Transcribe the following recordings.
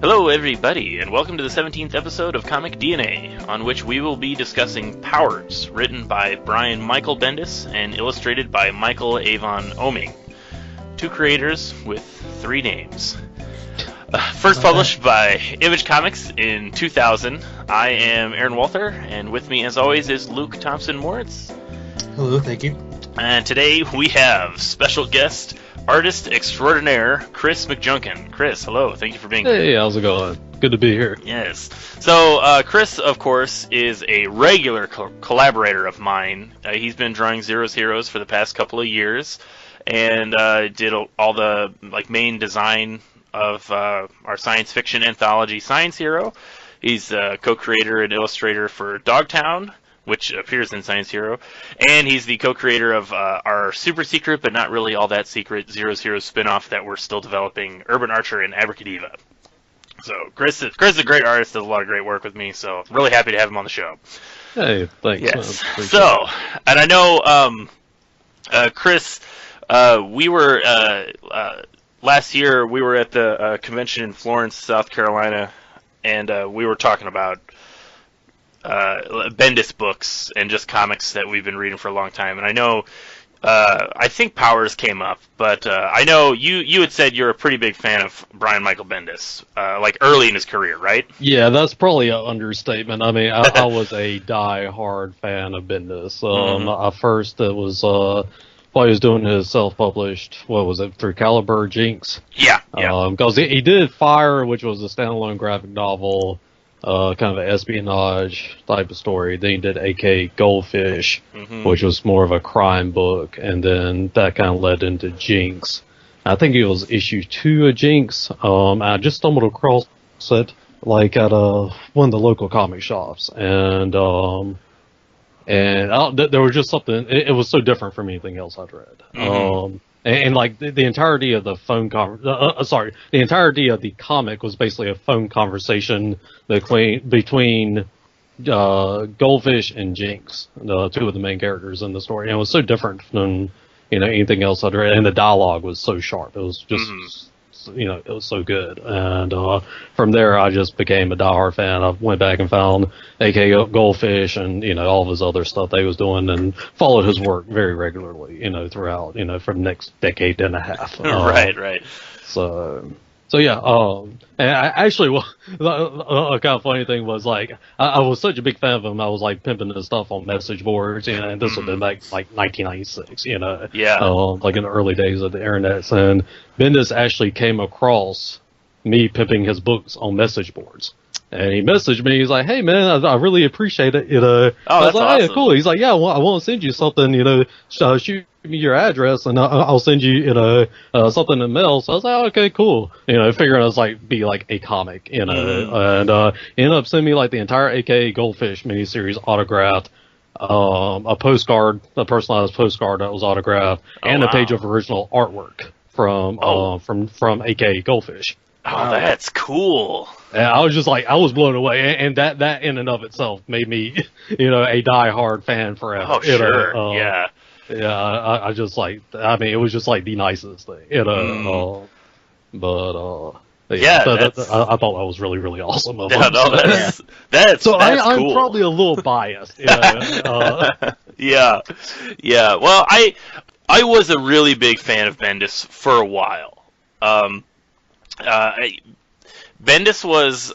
Hello everybody, and welcome to the 17th episode of Comic DNA, on which we will be discussing Powers, written by Brian Michael Bendis and illustrated by Michael Avon Oeming. Two creators with three names. First published by Image Comics in 2000, I am Aaron Walther, and with me as always is Luke Thompson-Moritz. Hello, thank you. And today we have special guest, artist extraordinaire, Chris McJunkin. Chris, hello, thank you for being here. Hey, how's it going? Good to be here. Yes. So, Chris, of course, is a regular collaborator of mine. He's been drawing Zero's Heroes for the past couple of years, and did all the main design of our science fiction anthology, Science Hero. He's co-creator and illustrator for Dogtown, which appears in Science Hero, and he's the co-creator of our super secret, but not really all that secret, Zero's Heroes spin-off that we're still developing, Urban Archer and Abracadiva. So Chris is a great artist, does a lot of great work with me, so I'm really happy to have him on the show. Hey, thanks. Yes. So, and I know, Chris, we were, last year we were at the convention in Florence, South Carolina, and we were talking about Bendis books and just comics that we've been reading for a long time. And I know, I think Powers came up, but I know you had said you're a pretty big fan of Brian Michael Bendis, early in his career, right? Yeah, that's probably an understatement. I mean, I was a die-hard fan of Bendis. At first, it was while he was doing his self-published, what was it, through Caliber Jinx? Yeah. Because he did Fire, which was a standalone graphic novel, kind of an espionage type of story. Then he did AK Goldfish, which was more of a crime book, and then that kind of led into Jinx. I think it was issue 2 of Jinx. I just stumbled across it at one of the local comic shops, and there was just something. It was so different from anything else I'd read. And the entirety of the the entirety of the comic was basically a phone conversation between Goldfish and Jinx, the two of the main characters in the story. And it was so different than anything else I'd read, and the dialogue was so sharp. It was just it was so good. And from there, I just became a diehard fan. I went back and found AK Goldfish and all of his other stuff they was doing, and followed his work very regularly. Throughout for the next decade and a half. Right. So yeah, and I actually, a kind of funny thing was I was such a big fan of him. I was pimping his stuff on message boards, and this would have been like 1996, in the early days of the internet. And Bendis actually came across me pimping his books on message boards. And he messaged me. He's like, "Hey man, I really appreciate it." I was like, awesome. "Hey, cool." He's like, "Yeah, I want to send you something. Shoot me your address, and I'll send you something in the mail." So I was like, "Okay, cool." Figuring it was be a comic, and he ended up sending me the entire AK Goldfish miniseries autographed, a postcard, a personalized postcard that was autographed, and a page of original artwork from AK Goldfish. Oh, that's cool. And I was just I was blown away, and that in and of itself made me, a die-hard fan forever. Oh, sure. Yeah. Yeah, I just it was just the nicest thing, I thought that was really, really awesome of him. That's I'm cool. probably a little biased. Yeah. Well, I was a really big fan of Bendis for a while. Bendis was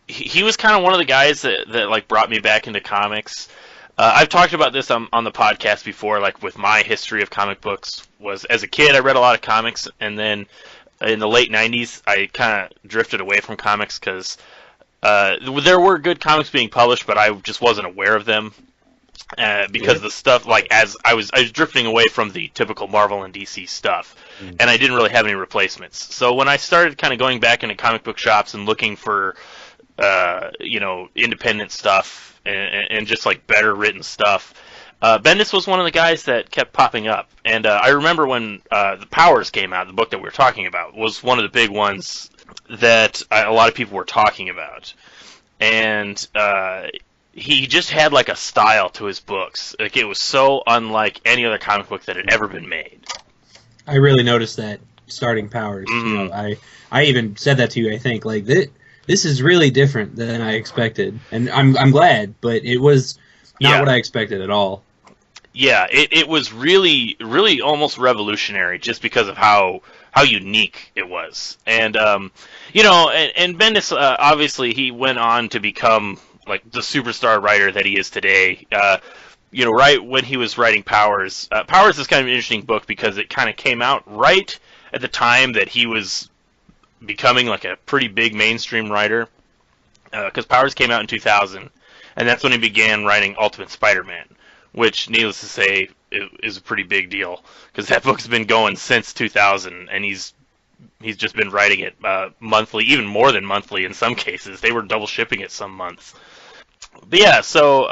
he was kind of one of the guys that brought me back into comics. I've talked about this on the podcast before, with my history of comic books. Was as a kid I read a lot of comics, and then in the late 90s I kind of drifted away from comics because there were good comics being published, but I just wasn't aware of them. Because the stuff, as I was drifting away from the typical Marvel and DC stuff, and I didn't really have any replacements. So when I started kind of going back into comic book shops and looking for, independent stuff and just better written stuff, Bendis was one of the guys that kept popping up. And I remember when the Powers came out, the book that we were talking about, was one of the big ones that a lot of people were talking about. And he just had a style to his books. It was so unlike any other comic book that had ever been made. I really noticed that starting Powers. You know, I even said that to you. I think like this is really different than I expected, and I'm glad, but it was not what I expected at all. Yeah, it was really, really almost revolutionary just because of how unique it was. And, you know, and Bendis, obviously, he went on to become, like, the superstar writer that he is today. You know, right when he was writing Powers. Powers is kind of an interesting book because it kind of came out right at the time that he was becoming, like, a pretty big mainstream writer. Because Powers came out in 2000, and that's when he began writing Ultimate Spider-Man. Which, needless to say, is a pretty big deal because that book's been going since 2000, and he's just been writing it monthly, even more than monthly in some cases. They were double shipping it some months. But yeah, so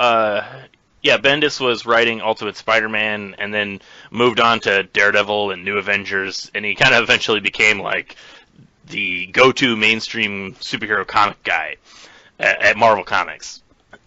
Bendis was writing Ultimate Spider-Man, and then moved on to Daredevil and New Avengers, and he kind of eventually became like the go-to mainstream superhero comic guy at Marvel Comics.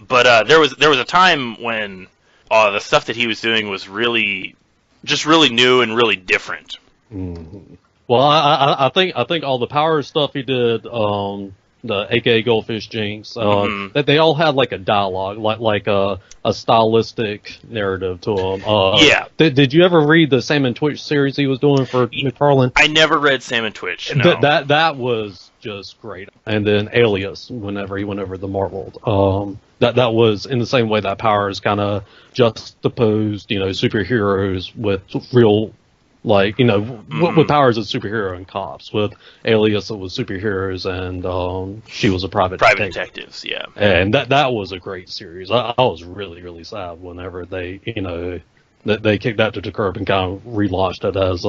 But there was a time when the stuff that he was doing was really new and really different. Mm-hmm. Well, I think all the power stuff he did, the AKA Goldfish Jinx, that they all had like a dialogue, like a stylistic narrative to them. Yeah. Did you ever read the Sam and Twitch series he was doing for McFarlane? I never read Sam and Twitch. No. That was just great. And then Alias, whenever he went over the Marvel, that was in the same way that Powers kind of juxtaposed, you know, superheroes with real, like, you know, with Powers as superhero and cops. With Alias, it was superheroes and she was a private detectives, yeah. And that was a great series. I was really, really sad whenever they, you know, that they kicked that to the curb and kind of relaunched it as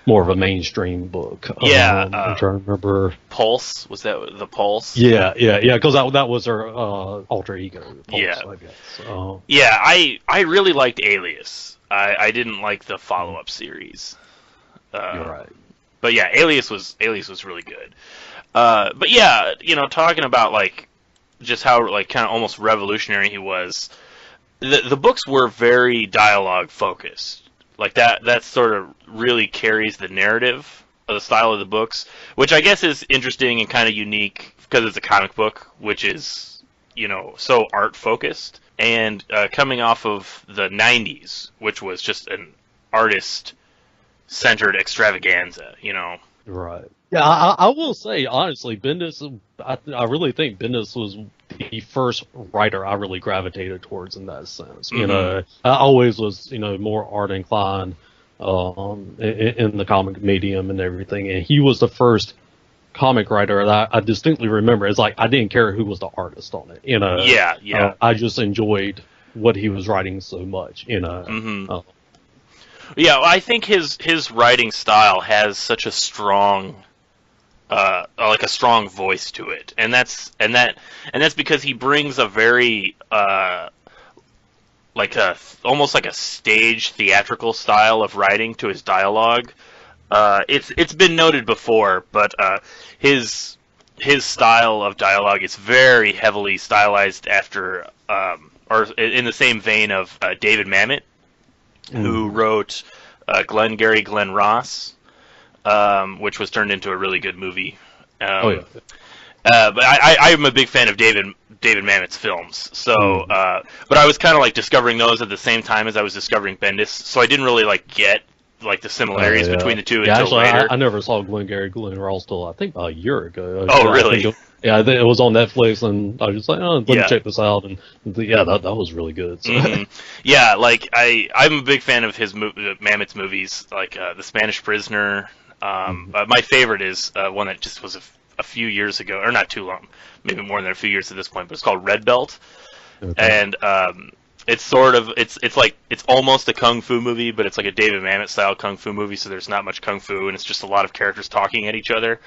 more of a mainstream book. Yeah, I'm trying to remember. Pulse, was that the Pulse? Yeah, because that was her alter ego. Pulse, yeah, I guess. Yeah, I really liked Alias. I didn't like the follow-up series. You're right. But yeah, Alias was really good. But yeah, you know, talking about like just how like kind of almost revolutionary he was. The books were very dialogue focused. Like that sort of really carries the narrative of the style of the books, which I guess is interesting and kind of unique because it's a comic book, which is, you know, so art focused. And coming off of the 90s, which was just an artist-centered extravaganza, you know. Right. Yeah, I will say, honestly, Bendis, I really think Bendis was the first writer I really gravitated towards in that sense. You know, I always was, you know, more art inclined in the comic medium and everything. And he was the first comic writer that I distinctly remember. It's like I didn't care who was the artist on it. You know. Yeah. I just enjoyed what he was writing so much. You know. Yeah, I think his writing style has such a strong, like a strong voice to it, and that's because he brings a very almost like a stage theatrical style of writing to his dialogue. It's been noted before, but his style of dialogue is very heavily stylized after, or in the same vein of David Mamet, who wrote Glenn Ross, which was turned into a really good movie. But I'm a big fan of David Mamet's films. So, but I was kind of like discovering those at the same time as I was discovering Bendis. So I didn't really like get like the similarities between the two until actually, later. I never saw Glenn Ross till I think about a year ago. Oh, really? I think it was on Netflix, and I was just like, oh, let me check this out. And that was really good. So. Yeah, like I'm a big fan of his Mamet's movies, like The Spanish Prisoner. My favorite is one that just was a few years ago, or not too long, maybe more than a few years at this point, but it's called Red Belt. Okay. And it's sort of it's almost a kung fu movie, but it's like a David Mamet style kung fu movie, so there's not much kung fu, and it's just a lot of characters talking at each other.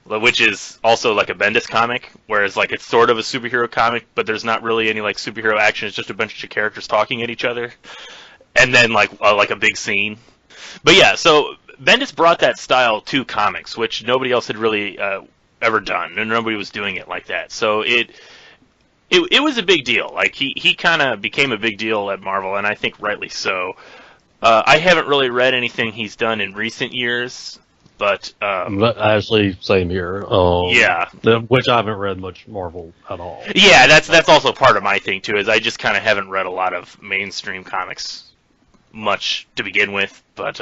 Which is also like a Bendis comic, whereas like it's sort of a superhero comic, but there's not really any like superhero action. It's just a bunch of characters talking at each other, and then like a big scene. But yeah, so Bendis brought that style to comics, which nobody else had really ever done, and nobody was doing it like that. So it was a big deal. Like he kind of became a big deal at Marvel, and I think rightly so. I haven't really read anything he's done in recent years, but Actually, same here. Yeah. Which I haven't read much Marvel at all. Yeah, that's also part of my thing too. Is I just kind of haven't read a lot of mainstream comics much to begin with, but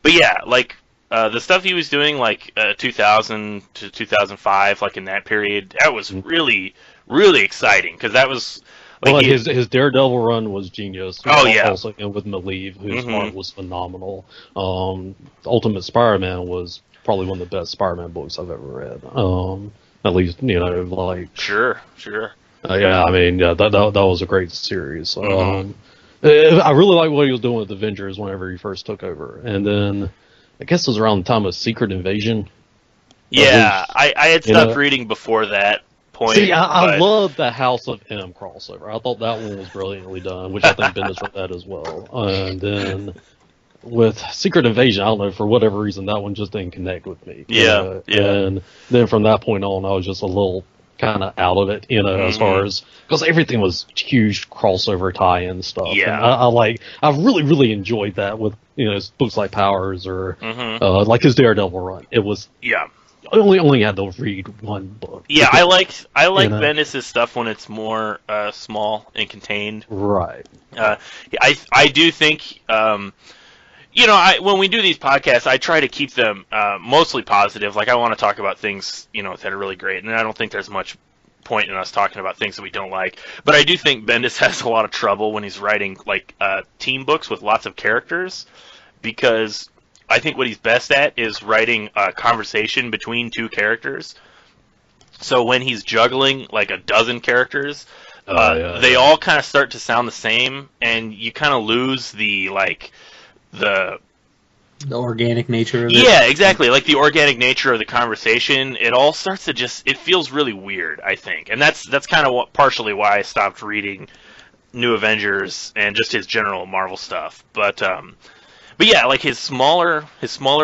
yeah, like the stuff he was doing, like 2000 to 2005, like in that period, that was really exciting because that was like Well, his Daredevil run was genius. Oh, yeah. Also, and with Malieve, whose art was phenomenal. Ultimate Spider-Man was probably one of the best Spider-Man books I've ever read. At least, like Sure. yeah, I mean, yeah, that was a great series. I really like what he was doing with Avengers whenever he first took over, and then I guess it was around the time of Secret Invasion. Yeah, I had stopped reading before that point. See, I love the House of M crossover. I thought that one was brilliantly done, which I think Bendis read that as well. And then with Secret Invasion, I don't know, for whatever reason, that one just didn't connect with me. Yeah. And then from that point on, I was just a little kind of out of it, as far as, because everything was huge crossover tie-in stuff. Yeah. And I really enjoyed that with, books like Powers or like his Daredevil run. It was, I only had to read one book. Yeah, I like Bendis' stuff when it's more small and contained. Right. I do think, when we do these podcasts, I try to keep them mostly positive. Like, I want to talk about things, that are really great, and I don't think there's much point in us talking about things that we don't like. But I do think Bendis has a lot of trouble when he's writing, like, team books with lots of characters, because I think what he's best at is writing a conversation between two characters. So when he's juggling like a dozen characters, they all kind of start to sound the same, and you kind of lose the organic nature of it. Yeah, exactly. Like the organic nature of the conversation, it all starts to it feels really weird, I think. And that's kind of partially why I stopped reading New Avengers and just his general Marvel stuff. But yeah, like his smaller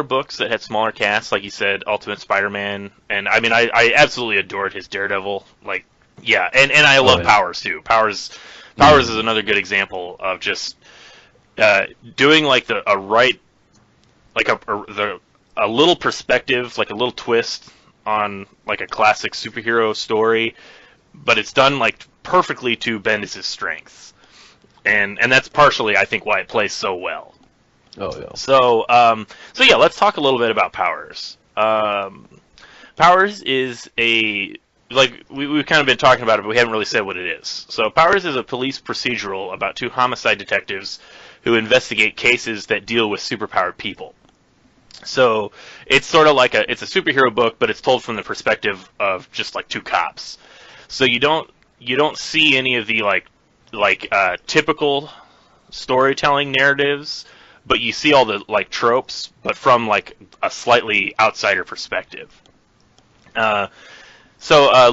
books that had smaller casts, like you said, Ultimate Spider-Man, and I mean, I absolutely adored his Daredevil. Like, yeah, and I love Powers too. Powers is another good example of just doing like a little perspective, like a little twist on like a classic superhero story, but it's done like perfectly to Bendis' strengths, and that's partially, I think, why it plays so well. Oh yeah. So yeah, let's talk a little bit about Powers. Powers is we've kind of been talking about it, but we haven't really said what it is. So Powers is a police procedural about two homicide detectives who investigate cases that deal with superpowered people. So it's sort of like it's a superhero book, but it's told from the perspective of just like two cops. So you don't see any of the typical storytelling narratives, but you see all the like tropes, but from like a slightly outsider perspective. So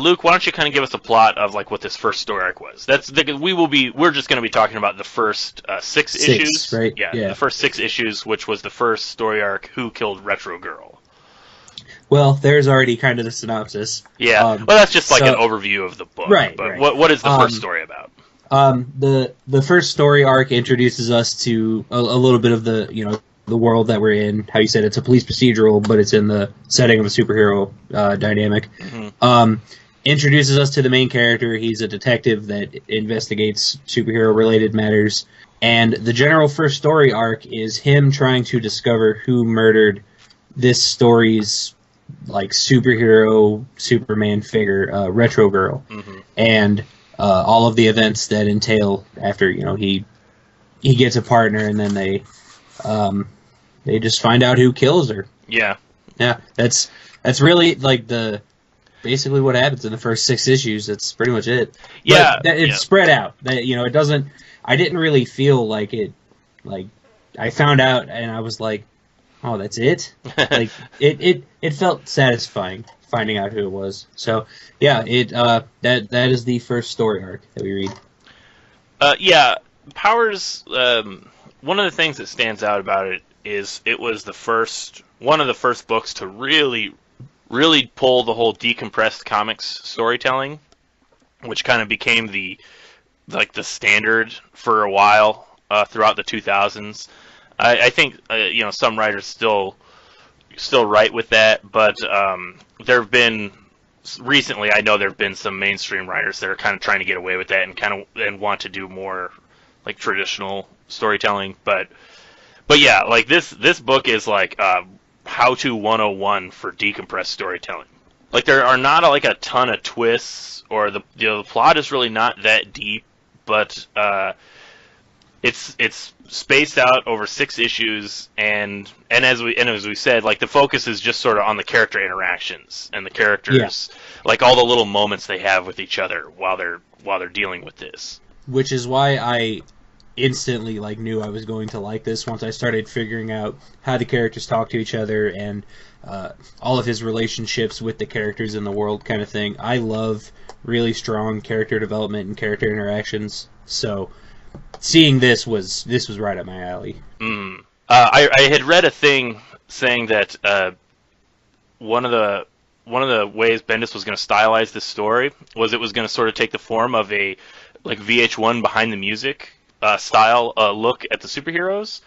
Luke, why don't you kind of give us a plot of like what this first story arc was? We're just going to be talking about the first six issues, right? Yeah, the first 6 issues, which was the first story arc, Who Killed Retro Girl. Well, there's already kind of the synopsis. Yeah, well, that's just like an overview of the book, right? But right. What is the first story about? The first story arc introduces us to a little bit of the world that we're in. How you said it's a police procedural, but it's in the setting of a superhero dynamic. Mm-hmm. Introduces us to the main character. He's a detective that investigates superhero related matters, and the general first story arc is him trying to discover who murdered this story's like superhero Superman figure, Retro Girl, and all of the events that entail after he gets a partner, and then they just find out who kills her. Yeah. That's really like basically what happens in the first 6 issues. That's pretty much it. Yeah, but it's spread out. It doesn't. I didn't really feel like it. Like I found out and I was like, oh, that's it. Like it felt satisfying finding out who it was. So yeah, that is the first story arc that we read. Yeah, Powers. One of the things that stands out about it is it was one of the first books to really pull the whole decompressed comics storytelling, which kind of became the standard for a while throughout the 2000s. I think some writers still write with that, but there have been recently. I know there have been some mainstream writers that are kind of trying to get away with that and want to do more like traditional storytelling. But yeah, like this book is like how-to 101 for decompressed storytelling. Like there are not like a ton of twists, or the plot is really not that deep, but it's spaced out over 6 issues, and as we said, like the focus is just sort of on the character interactions and the characters, like all the little moments they have with each other while they're dealing with this. Which is why I instantly knew I was going to like this once I started figuring out how the characters talk to each other and all of his relationships with the characters in the world, kind of thing. I love really strong character development and character interactions, so seeing this was right up my alley. I had read a thing saying that one of the ways Bendis was going to stylize this story was it was going to sort of take the form of a like VH1 behind the music style look at the superheroes.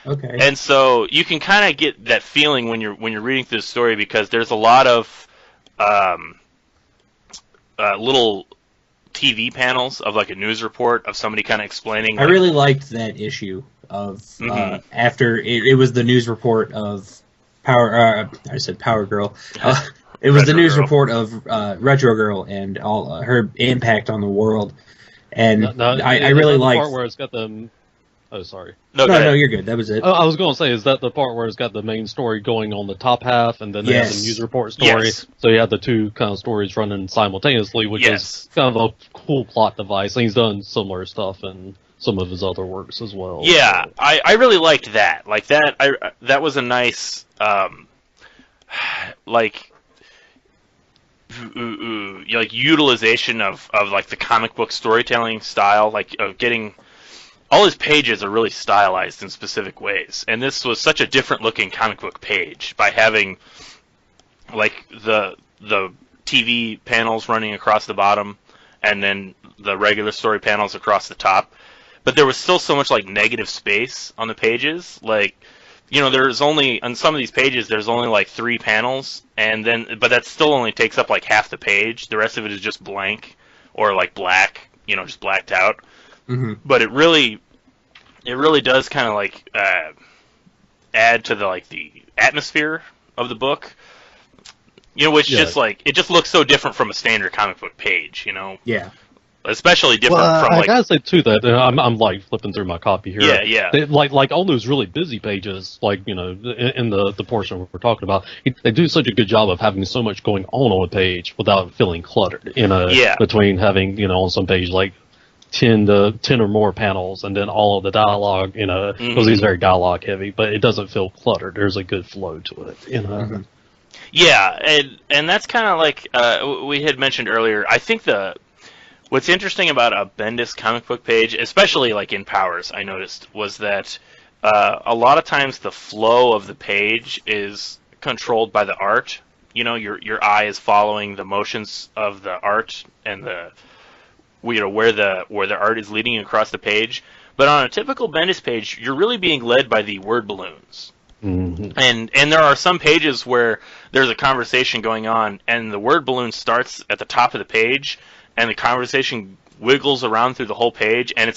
Okay. And so you can kind of get that feeling when you're reading through the story, because there's a lot of little TV panels of like a news report of somebody kind of explaining. I really liked that issue of after it was the news report of Power. I said Power Girl. It was the news report of Retro Girl and all her impact on the world. And I really liked the part where it's got the. Oh, sorry. No, you're good. That was it. I was going to say, is that the part where it's got the main story going on the top half, and then they have the news report story? Yes. So you have the two kind of stories running simultaneously, which is kind of a cool plot device. And he's done similar stuff in some of his other works as well. Yeah, so. I really liked that. Like that, that was a nice, like utilization of like the comic book storytelling style, like of getting. All his pages are really stylized in specific ways, and this was such a different looking comic book page by having like the TV panels running across the bottom and then the regular story panels across the top. But there was still so much like negative space on the pages. Like, there's only on some of these pages there's only like 3 panels, but that still only takes up like half the page. The rest of it is just blank or like black, just blacked out. Mm-hmm. But it really does kind of like add to the atmosphere of the book, which just like it just looks so different from a standard comic book page, Yeah. Especially different from I like. I gotta say too that I'm like flipping through my copy here. Yeah. They, like all those really busy pages, like in the portion we're talking about, they do such a good job of having so much going on a page without feeling cluttered. Between having on some page like 10 or more panels, and then all of the dialogue, because he's very dialogue heavy, but it doesn't feel cluttered. There's a good flow to it, Mm-hmm. Yeah, and that's kind of like we had mentioned earlier. I think what's interesting about a Bendis comic book page, especially like in Powers, I noticed, was that a lot of times the flow of the page is controlled by the art. Your eye is following the motions of the art and where the art is leading across the page. But on a typical Bendis page, you're really being led by the word balloons. Mm-hmm. And there are some pages where there's a conversation going on, and the word balloon starts at the top of the page, and the conversation wiggles around through the whole page, and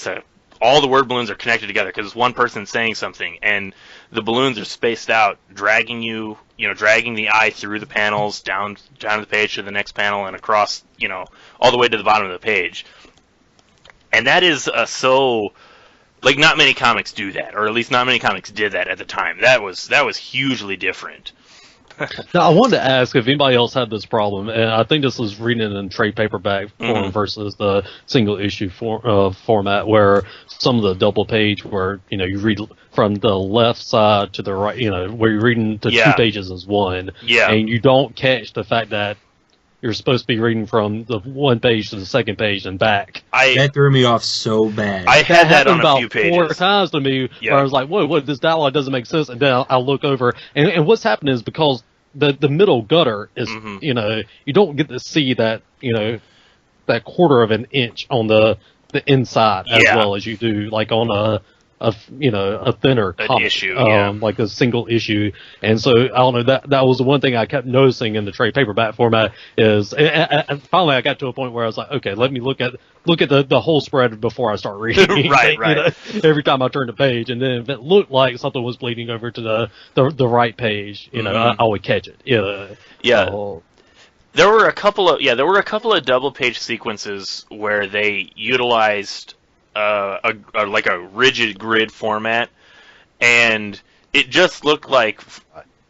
all the word balloons are connected together because it's one person saying something, and the balloons are spaced out, dragging the eye through the panels, down the page to the next panel, and across, all the way to the bottom of the page. And that is so, like, not many comics do that, or at least not many comics did that at the time. That was hugely different. Now, I wanted to ask if anybody else had this problem, and I think this was reading it in trade paperback form versus the single issue format, where some of the double page where you read from the left side to the right, where you're reading the 2 pages as one, and you don't catch the fact that you're supposed to be reading from the one page to the second page and back. That threw me off so bad. I had that on a few about pages. 4 times to me, where I was like, whoa, this dialogue doesn't make sense. And then I'll look over, and what's happening is because the middle gutter is, you don't get to see that, that quarter of an inch on the inside as well as you do, like on a thinner comic, issue, yeah. like a single issue. And so I don't know, that was the one thing I kept noticing in the trade paperback format is, and finally I got to a point where I was like, okay, let me look at the whole spread before I start reading. Right. Every time I turned a page, and then if it looked like something was bleeding over to the right page, I would catch it. Yeah. There were a couple of double page sequences where they utilized a rigid grid format, and it just looked like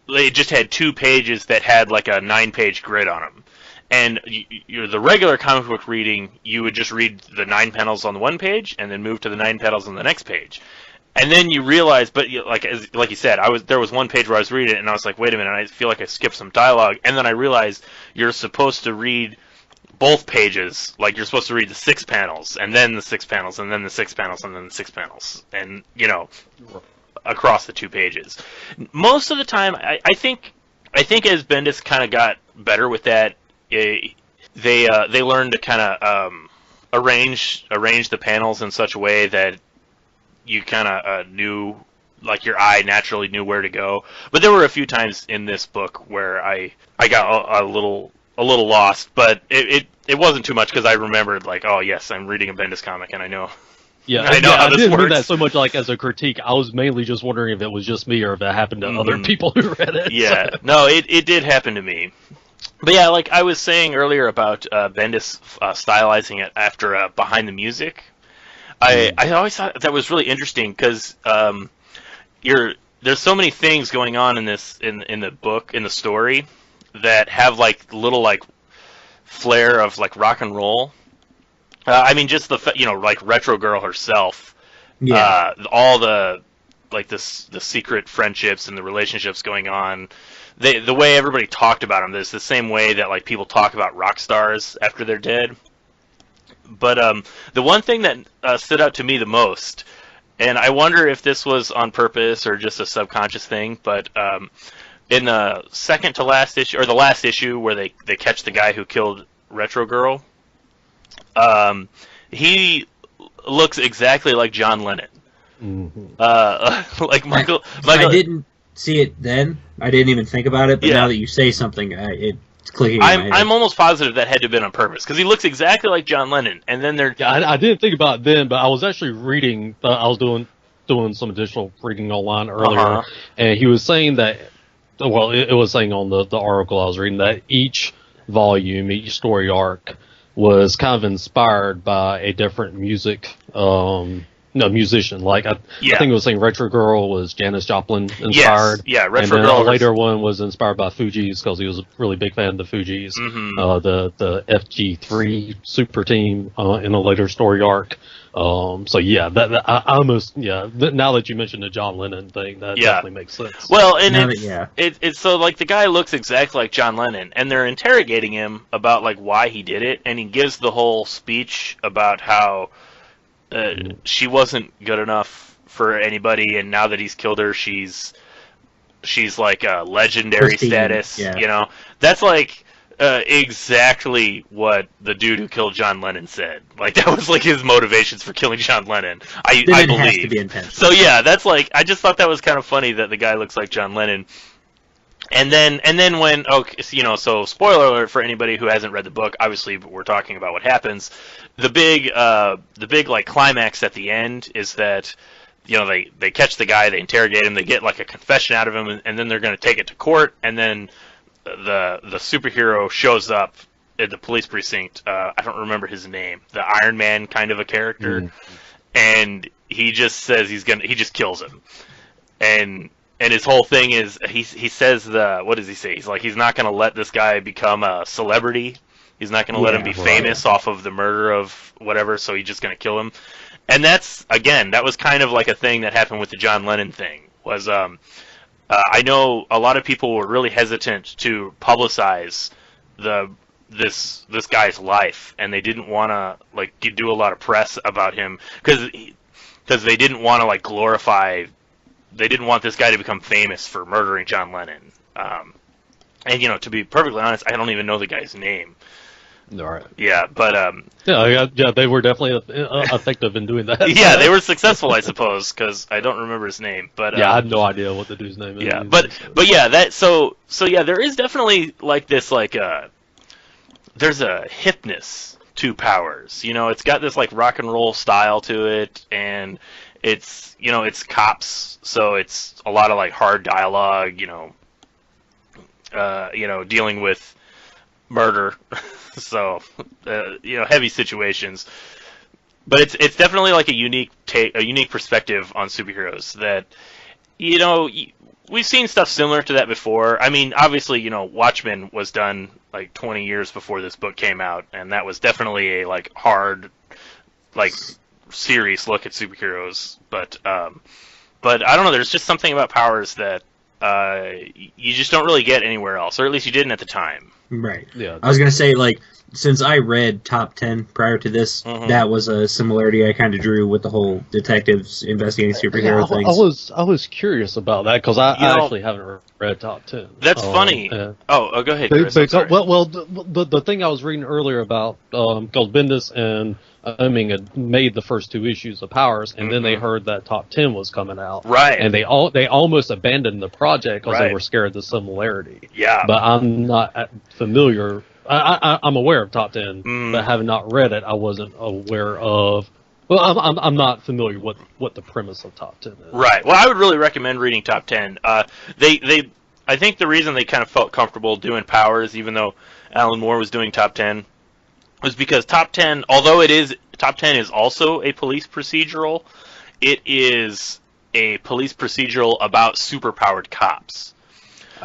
they just had 2 pages that had like a 9-page grid on them. And the regular comic book reading, you would just read the 9 panels on the one page and then move to the 9 panels on the next page. And then you realize, but like you said, there was one page where I was reading it, and I was like, wait a minute, I feel like I skipped some dialogue. And then I realized you're supposed to read both pages, like you're supposed to read the 6 panels, and then the 6 panels, and then the 6 panels, and then the 6 panels, and across the 2 pages. Most of the time, I think as Bendis kind of got better with that, they learned to kind of arrange the panels in such a way that you kind of knew, like your eye naturally knew where to go. But there were a few times in this book where I got a little lost, but it wasn't too much because I remembered, like, oh yes, I'm reading a Bendis comic and I know. Yeah, I know how this didn't works. mean that so much like as a critique. I was mainly just wondering if it was just me or if it happened to other people who read it. Yeah, no, it did happen to me. But yeah, like I was saying earlier about Bendis stylizing it after Behind the Music. I always thought that was really interesting because there's so many things going on in this in the book, in the story, that have like little like flair of like rock and roll. I mean, just like Retro Girl herself. Yeah. All the like the secret friendships and the relationships going on. The way everybody talked about them, there's the same way that like people talk about rock stars after they're dead. But the one thing that stood out to me the most, and I wonder if this was on purpose or just a subconscious thing, but in the second to last issue, or the last issue where they catch the guy who killed Retro Girl, he looks exactly like John Lennon. Mm-hmm. Like Michael. I didn't see it then. I didn't even think about it, but now that you say something, it's clicking in my head. I'm almost positive that had to have been on purpose, because he looks exactly like John Lennon. And then I didn't think about it then, but I was actually reading. I was doing some additional reading online earlier, and he was saying that. Well, it was saying on the article I was reading that each volume, each story arc, was kind of inspired by a different musician. Like I think it was saying Retro Girl was Janis Joplin inspired. Yes. Yeah, Retro Girl. A later one was inspired by Fugees because he was a really big fan of the Fugees. Mm-hmm. The FG3 Super Team in a later story arc. So yeah, I almost now that you mentioned the John Lennon thing, that definitely makes sense. Well, and it's so like the guy looks exactly like John Lennon, and they're interrogating him about like why he did it, and he gives the whole speech about how she wasn't good enough for anybody, and now that he's killed her, she's like a legendary status. Yeah. That's like exactly what the dude who killed John Lennon said. Like that was like his motivations for killing John Lennon. I believe. Has to be intense. So yeah, that's like I just thought that was kind of funny that the guy looks like John Lennon. And then when so spoiler alert for anybody who hasn't read the book, obviously we're talking about what happens. The big like climax at the end is that they catch the guy, they interrogate him, they get like a confession out of him, and then they're going to take it to court, and then the superhero shows up at the police precinct. I don't remember his name. The Iron Man kind of a character, and he just says he just kills him, and his whole thing is he says what does he say? He's like he's not going to let this guy become a celebrity. He's not going to let him be famous off of the murder of whatever. So he's just going to kill him. And that was kind of like a thing that happened with the John Lennon thing. Was I know a lot of people were really hesitant to publicize this guy's life, and they didn't want to like do a lot of press about him because they didn't want to like glorify. They didn't want this guy to become famous for murdering John Lennon. And to be perfectly honest, I don't even know the guy's name. All right. Yeah, but Yeah, they were definitely effective in doing that. yeah, they were successful, I suppose, because I don't remember his name. But yeah, I had no idea what the dude's name is. yeah, but yeah, that so yeah, there is definitely like this there's a hipness to Powers. You know, it's got this like rock and roll style to it, and it's it's cops, so it's a lot of like hard dialogue. Dealing with murder, so heavy situations. But it's definitely like a unique perspective on superheroes that we've seen stuff similar to that before. I mean, obviously, Watchmen was done like 20 years before this book came out, and that was definitely a like hard, like serious look at superheroes. But I don't know. There's just something about Powers that you just don't really get anywhere else, or at least you didn't at the time. Right. Yeah. I was gonna say, like, since I read Top 10 prior to this, that was a similarity I kind of drew with the whole detectives investigating superhero things. I was curious about that because I actually haven't read Top 10. That's funny. Go ahead, Chris. Well, the thing I was reading earlier about because Bendis and Oeming had made the first 2 issues of Powers, and then they heard that Top 10 was coming out, right? And they almost abandoned the project because they were scared of the similarity. Yeah, but I'm not familiar. I'm aware of Top 10, but having not read it, I wasn't aware of. Well, I'm not familiar with what the premise of Top 10 is. Right. Well, I would really recommend reading Top 10. I think the reason they kind of felt comfortable doing Powers, even though Alan Moore was doing Top 10, was because Top 10, although Top 10 is also a police procedural, it is a police procedural about superpowered cops.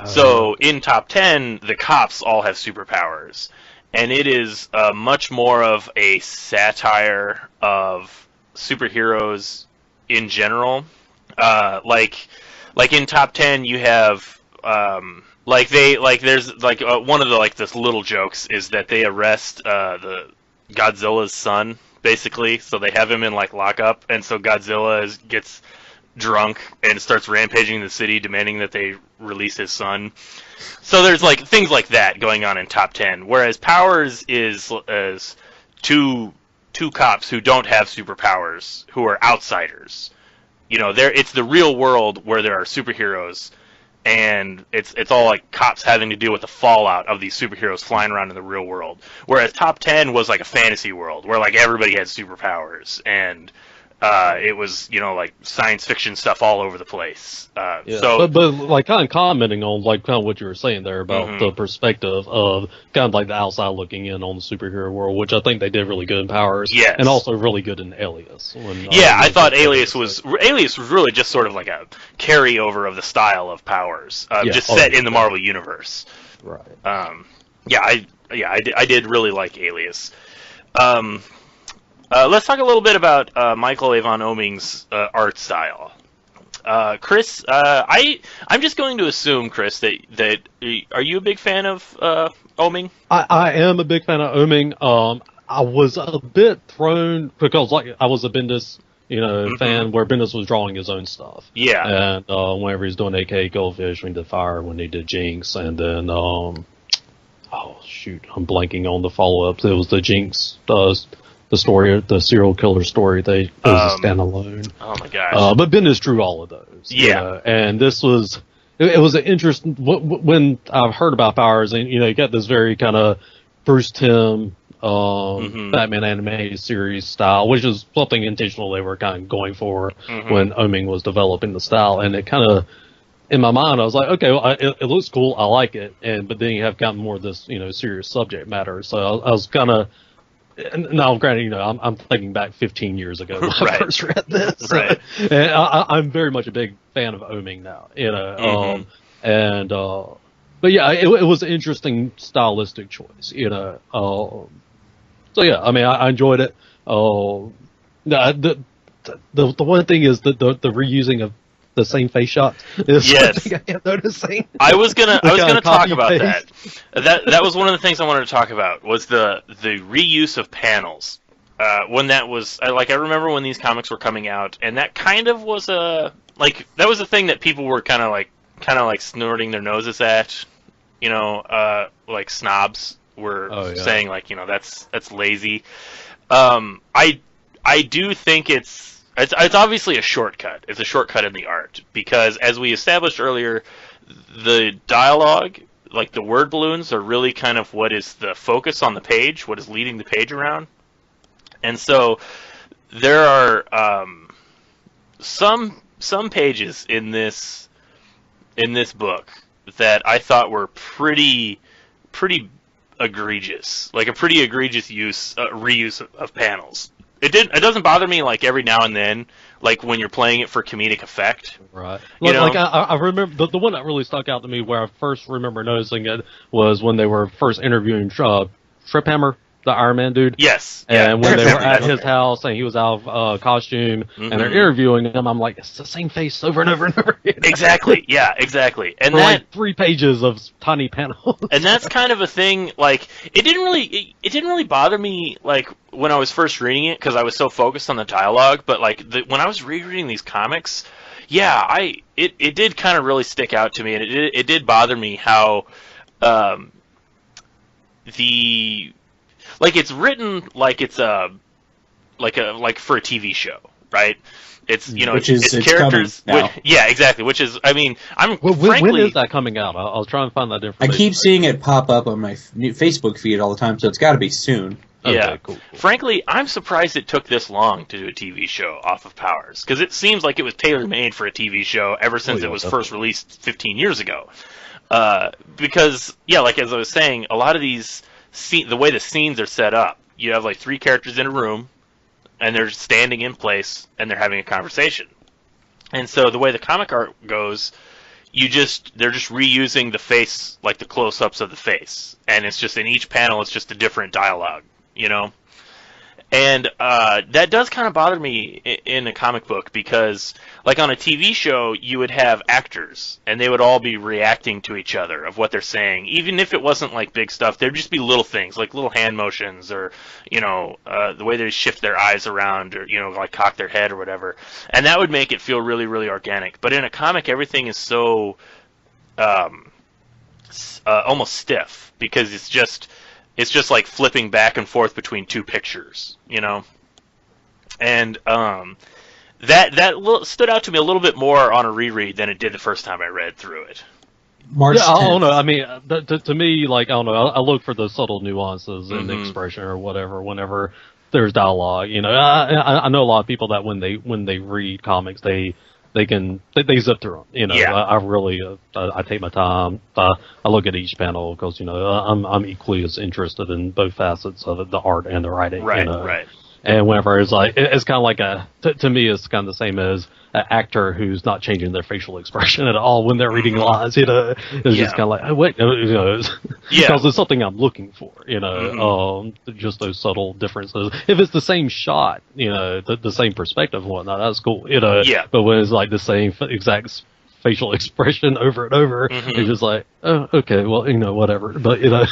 So in Top 10, the cops all have superpowers, and it is much more of a satire of superheroes in general. Like in Top 10, you have there's one of the this little jokes is that they arrest the Godzilla's son, basically. So they have him in lockup, and so Godzilla gets drunk and starts rampaging the city, demanding that they release his son. So there's things like that going on in Top 10, whereas Powers is two cops who don't have superpowers, who are outsiders. It's the real world where there are superheroes, and it's all like cops having to deal with the fallout of these superheroes flying around in the real world. Whereas Top 10 was like a fantasy world where everybody had superpowers, and it was science fiction stuff all over the place. So, but kind of commenting on kind of what you were saying there about the perspective of kind of the outside looking in on the superhero world, which I think they did really good in Powers, and also really good in Alias. I thought Alias was really just sort of like a carryover of the style of Powers, just set in the Marvel universe. Right. I did really like Alias. Let's talk a little bit about Michael Avon Oeming's art style. Chris, I'm just going to assume, Chris, that are you a big fan of Oeming? I am a big fan of Oeming. I was a bit thrown because I was a Bendis fan where Bendis was drawing his own stuff. Yeah. And whenever he's doing AK Goldfish, when he did Fire, when he did Jinx, and then I'm blanking on the follow-ups. It was the Jinx the story, the serial killer story. It was a standalone. Oh my gosh! But Bendis drew all of those. Yeah. And this was, it was an interesting, when I've heard about Powers, and you got this very kind of Bruce Timm, Batman animated series style, which is something intentional they were kind of going for when Oeming was developing the style, and it kind of, in my mind, I was like, okay, well, it looks cool, I like it, but then you have gotten more of this, serious subject matter. So I was kind of. Now, granted, I'm thinking back 15 years ago when I first read this. Right. And I'm very much a big fan of Oeming now, but yeah, it was an interesting stylistic choice, So yeah, I mean, I enjoyed it. The one thing is that the reusing of the same face shots is something I am noticing. I was gonna talk about that. That was one of the things I wanted to talk about, was the reuse of panels. When that was I remember when these comics were coming out, and that kind of was that was a thing that people were kind of like snorting their noses at, like snobs. were yeah. saying like, you know, that's lazy. I do think it's obviously a shortcut. It's a shortcut in the art because, as we established earlier, the dialogue, like the word balloons, are really kind of what is the focus on the page, what is leading the page around. And so there are some pages in this book that I thought were pretty egregious, like a pretty egregious reuse of panels. It doesn't bother me like every now and then, like when you're playing it for comedic effect. Right. You know? Like I remember the one that really stuck out to me where I first remember noticing it was when they were first interviewing Triphammer, the Iron Man dude. Yes. And when they were at his right. house and he was out of costume and they're interviewing him, I'm like, it's the same face over and over and over again. Exactly. Yeah, exactly. And for that, like 3 pages of tiny panels. And that's kind of a thing, like, it didn't really bother me, like, when I was first reading it, because I was so focused on the dialogue, but, like, when I was rereading these comics, yeah, it did kind of really stick out to me, and it did bother me how, like, it's written like it's like for a TV show, right? It's, you know, Which it's characters. Yeah, exactly. Which is, I mean, frankly, when is that coming out? I'll try and find that information. I keep seeing it pop up on my Facebook feed all the time, so it's got to be soon. Yeah, okay, cool. Frankly, I'm surprised it took this long to do a TV show off of Powers, because it seems like it was tailor-made for a TV show ever since it was first released 15 years ago. Because, yeah, like as I was saying, a lot of these, the way the scenes are set up, you have like 3 characters in a room, and they're standing in place, and they're having a conversation. And so the way the comic art goes, they're just reusing the face, like the close-ups of the face, and it's just in each panel, it's just a different dialogue, you know. And that does kind of bother me in a comic book because, like on a TV show, you would have actors, and they would all be reacting to each other of what they're saying. Even if it wasn't like big stuff, there'd just be little things, like little hand motions, or, you know, the way they shift their eyes around, or, you know, like cock their head or whatever. And that would make it feel really, really organic. But in a comic, everything is so almost stiff because it's just like flipping back and forth between 2 pictures, you know? And that stood out to me a little bit more on a reread than it did the first time I read through it. March 10th. I don't know. I mean, to me, like, I don't know. I look for the subtle nuances in the expression or whatever whenever there's dialogue. You know, I know a lot of people that when they read comics, they zip through them. You know, yeah. I really I take my time. I look at each panel because, you know, I'm equally as interested in both facets of it, the art and the writing. Right, you know? right. And whenever it's like, it's kind of like to me, it's kind of the same as an actor who's not changing their facial expression at all when they're reading lines. You know, it's just kind of like, oh, wait, you know, because it's something I'm looking for. You know, just those subtle differences. If it's the same shot, you know, the same perspective and whatnot, that's cool. You know, but when it's like the same exact facial expression over and over, it's just like, oh, okay, well, you know, whatever. But you know,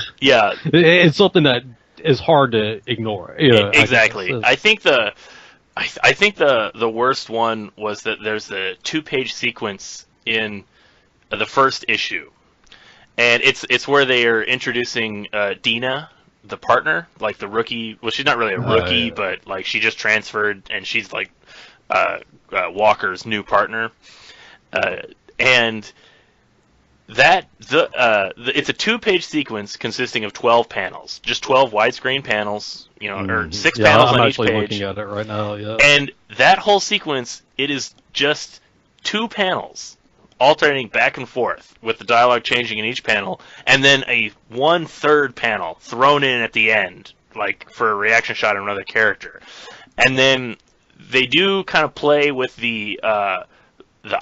it's something that is hard to ignore. You know, exactly. I think the worst one was that there's the 2-page sequence in the first issue, and it's where they are introducing Dina, the partner, like the rookie. Well, she's not really a rookie, but like she just transferred, and she's like Walker's new partner, and that it's a 2-page sequence consisting of 12 panels, just 12 widescreen panels, you know, or 6 panels on each page. I'm actually looking at it right now. Yeah. And that whole sequence, it is just 2 panels alternating back and forth with the dialogue changing in each panel, and then a 1/3 panel thrown in at the end, like for a reaction shot of another character. And then they do kind of play with the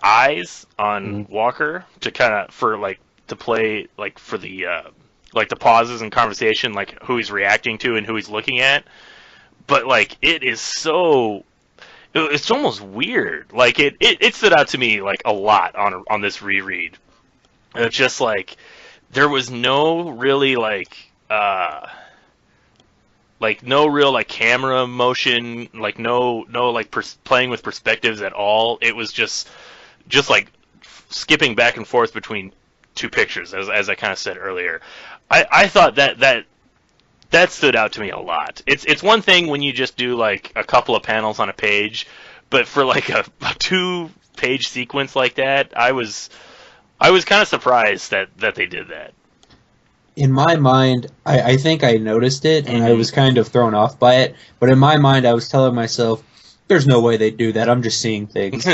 eyes on Walker to kind of play like for the like the pauses in conversation, like who he's reacting to and who he's looking at. But like it is so, it's almost weird. Like it stood out to me like a lot on this reread. It's just like there was no really no real like camera motion, like no like playing with perspectives at all. It was just like skipping back and forth between 2 pictures, as I kind of said earlier. I thought that That stood out to me a lot. It's one thing when you just do like a couple of panels on a page, but for like a 2-page sequence like that, I was kind of surprised that they did that. In my mind, I think I noticed it, and I was kind of thrown off by it. But in my mind, I was telling myself, "There's no way they'd do that. I'm just seeing things."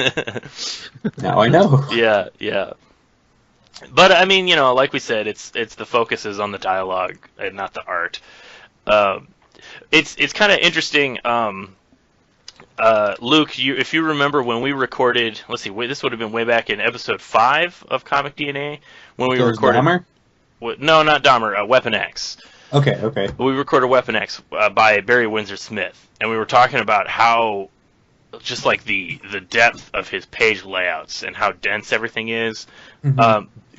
Now I know. Yeah. But I mean, like we said, it's the focus is on the dialogue and not the art. It's kind of interesting. Luke, if you remember when we recorded, let's see, this would have been way back in episode 5 of Comic DNA when we recorded. Dahmer? No, not Dahmer. Weapon X. Okay. We recorded Weapon X by Barry Windsor Smith, and we were talking about how just like the depth of his page layouts and how dense everything is.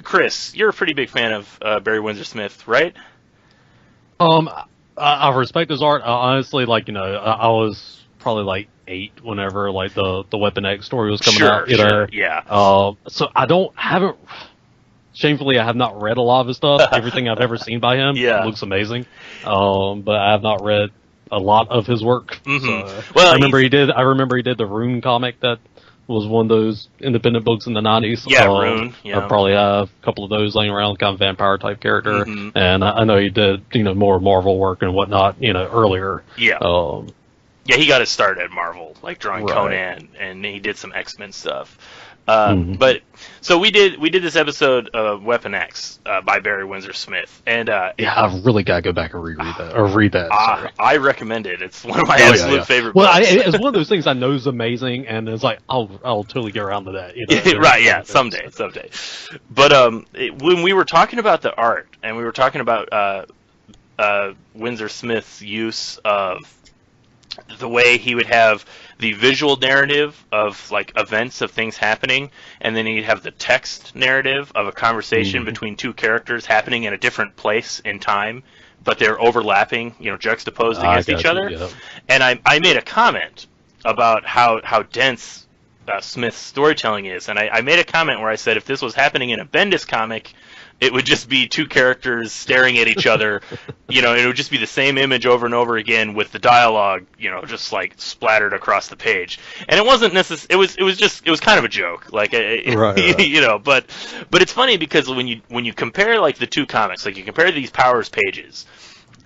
Chris, you're a pretty big fan of Barry Windsor Smith, right? I respect his art. Honestly, I was probably like 8 whenever like the Weapon X story was coming out. Sure, yeah. So haven't. Shamefully, I have not read a lot of his stuff. Everything I've ever seen by him looks amazing. But I have not read a lot of his work. So, well, I remember he did the Rune comic that was one of those independent books in the 90s. Yeah, Rune. Yeah. I probably have a couple of those laying around, kind of vampire type character. And I know he did, more Marvel work and whatnot, earlier. Yeah. Yeah, he got his start at Marvel, like drawing Conan, and he did some X-Men stuff. But so we did this episode of Weapon X by Barry Windsor Smith, and I've really got to go back and reread that or read that. I recommend it. It's one of my absolute favorite books. Well, it's one of those things I know is amazing, and it's like I'll totally get around to that. Right? Yeah, someday. But when we were talking about the art, and we were talking about Windsor Smith's use of the way he would have the visual narrative of like events of things happening, and then he'd have the text narrative of a conversation between two characters happening in a different place in time, but they're overlapping, juxtaposed against each other. Yeah. And I made a comment about how dense Smith's storytelling is, and I made a comment where I said if this was happening in a Bendis comic, it would just be two characters staring at each other, it would just be the same image over and over again with the dialogue, just like splattered across the page. And it wasn't necessarily, it was kind of a joke, like, right. But it's funny because when you compare like the two comics, like you compare these Powers pages,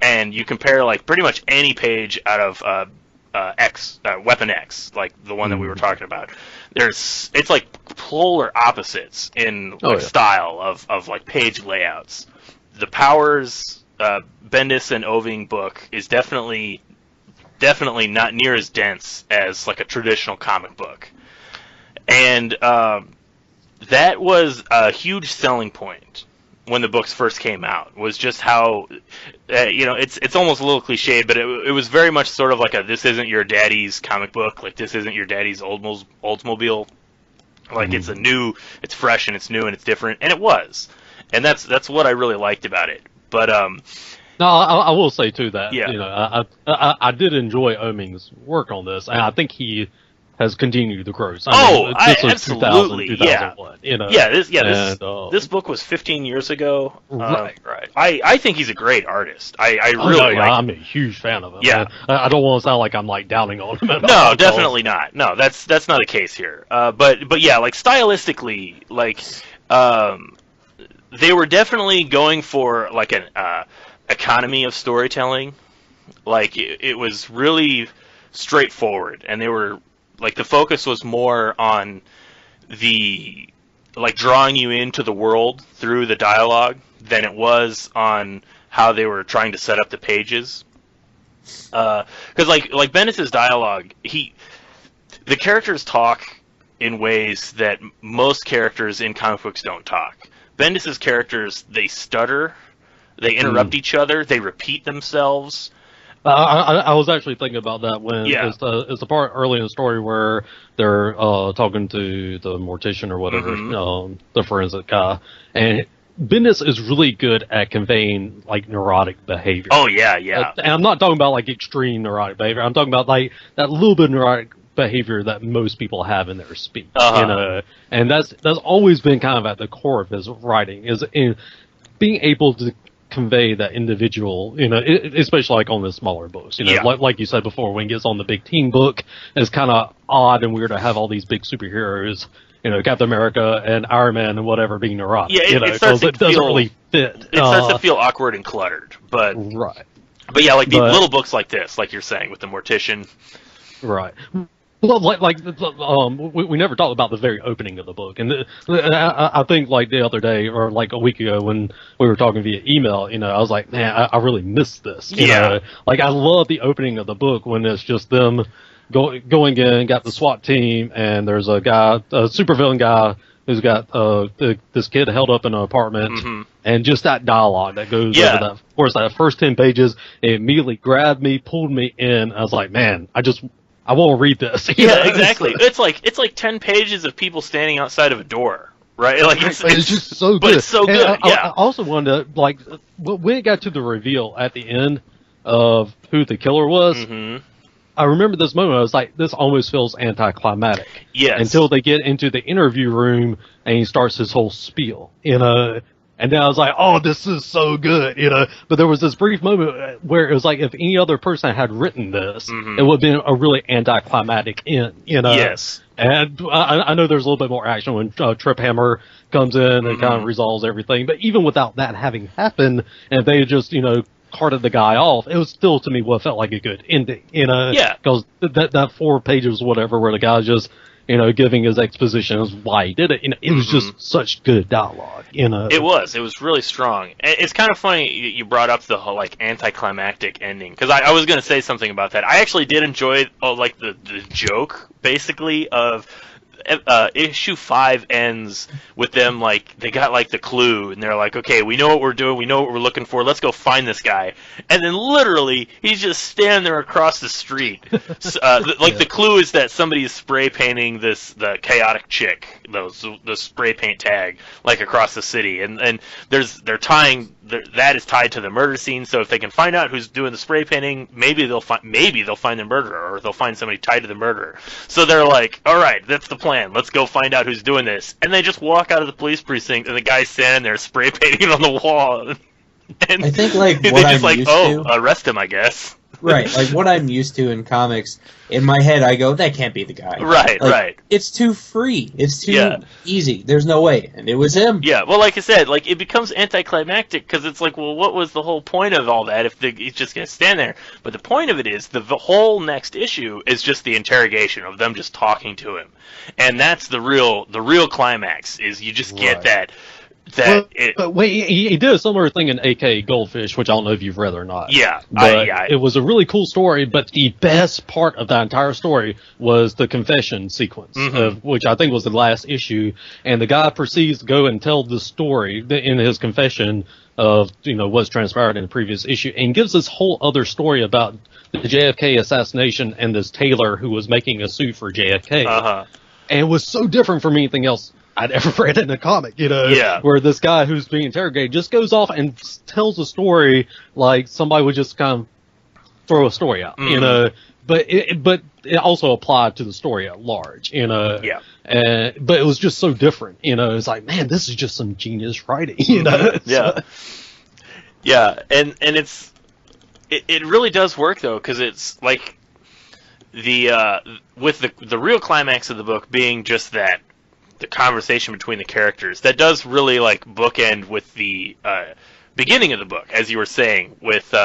and you compare like pretty much any page out of Weapon X, like the one that we were talking about. It's like polar opposites in style of like page layouts. The Powers Bendis and Oeming book is definitely not near as dense as like a traditional comic book, and that was a huge selling point when the books first came out, was just how it's almost a little cliched, but it was very much sort of like this isn't your daddy's comic book, like this isn't your daddy's Oldsmobile, like it's fresh and it's new and it's different, and it was, and that's what I really liked about it. But no, I will say too that I did enjoy Oeming's work on this, and I think he has continued to grow. This was absolutely, 2001, This book was 15 years ago. Right. I think he's a great artist. I'm a huge fan of him. Yeah, I don't want to sound like I'm like downing on him. No, definitely not. No, that's not the case here. But yeah, like stylistically, like they were definitely going for like an economy of storytelling. Like it was really straightforward, and they were. Like the focus was more on the drawing you into the world through the dialogue than it was on how they were trying to set up the pages. Because like Bendis' dialogue, the characters talk in ways that most characters in comic books don't talk. Bendis' characters, they stutter, they interrupt each other, they repeat themselves. I was actually thinking about that when it's the part early in the story where they're talking to the mortician or whatever, the forensic guy, and Bendis is really good at conveying like neurotic behavior. Oh yeah. And I'm not talking about like extreme neurotic behavior. I'm talking about like that little bit of neurotic behavior that most people have in their speech. And that's always been kind of at the core of his writing, is in being able to convey that individual, especially like on the smaller books. Like you said before, when it gets on the big team book, it's kind of odd and weird to have all these big superheroes, Captain America and Iron Man and whatever being neurotic. Yeah, it doesn't really fit. It starts to feel awkward and cluttered, but right. But yeah, like the little books like this, like you're saying with the Mortician. Right. Well, we never talked about the very opening of the book, and I think like the other day or like a week ago when we were talking via email, I was like, man, I really missed this. You know? Like I love the opening of the book when it's just them going in, got the SWAT team, and there's a supervillain guy who's got this kid held up in an apartment, and just that dialogue that goes over that. Of course, that first 10 pages, it immediately grabbed me, pulled me in. I was like, man, I won't read this. Yeah, exactly. It's like 10 pages of people standing outside of a door, right? Like it's just so good. But it's so good. I also wanted to when it got to the reveal at the end of who the killer was. I remember this moment. I was like, this almost feels anticlimactic. Yes. Until they get into the interview room and he starts his whole spiel. And then I was like, oh, this is so good, But there was this brief moment where it was like if any other person had written this, it would have been a really anticlimactic end, Yes. And I know there's a little bit more action when Trip Hammer comes in and kind of resolves everything. But even without that having happened, and they just, carted the guy off, it was still, to me, what felt like a good ending, Yeah. Because that 4 pages, whatever, where the guy's just, giving his exposition as why he did it, it was just such good dialogue, It was really strong. And it's kind of funny you brought up the whole, like, anticlimactic ending, because I was going to say something about that. I actually did enjoy, the joke, basically, of issue 5 ends with them, like, they got, like, the clue, and they're like, okay, we know what we're doing, we know what we're looking for, let's go find this guy. And then literally, he's just standing there across the street. The clue is that somebody is spray painting the chaotic chick, the spray paint tag, like, across the city. And they're tying, that is tied to the murder scene, so if they can find out who's doing the spray painting, maybe they'll find the murderer, or they'll find somebody tied to the murderer. So they're like, alright, that's the plan. Let's go find out who's doing this. And they just walk out of the police precinct, and the guy's standing there spray painting on the wall. And I think, like, they what just I'm used to... arrest him, I guess. Right, like, what I'm used to in comics, in my head, I go, that can't be the guy. Right. It's too free. It's too easy. There's no way. And it was him. Yeah, well, like I said, like, it becomes anticlimactic, because it's like, well, what was the whole point of all that if he's just going to stand there? But the point of it is, the whole next issue is just the interrogation of them just talking to him. And that's the real climax, is you just get that... But wait, he did a similar thing in AK Goldfish, which I don't know if you've read or not. Yeah, it was a really cool story, but the best part of that entire story was the confession sequence, which I think was the last issue. And the guy proceeds to go and tell the story in his confession of what's transpired in the previous issue, and gives this whole other story about the JFK assassination and this tailor who was making a suit for JFK. And it was so different from anything else I'd ever read in a comic, where this guy who's being interrogated just goes off and tells a story like somebody would just kind of throw a story out, but it also applied to the story at large, but it was just so different, it's like, man, this is just some genius writing, and it really does work though, because it's like with the real climax of the book being just that, the conversation between the characters, that does really like bookend with the beginning of the book, as you were saying, with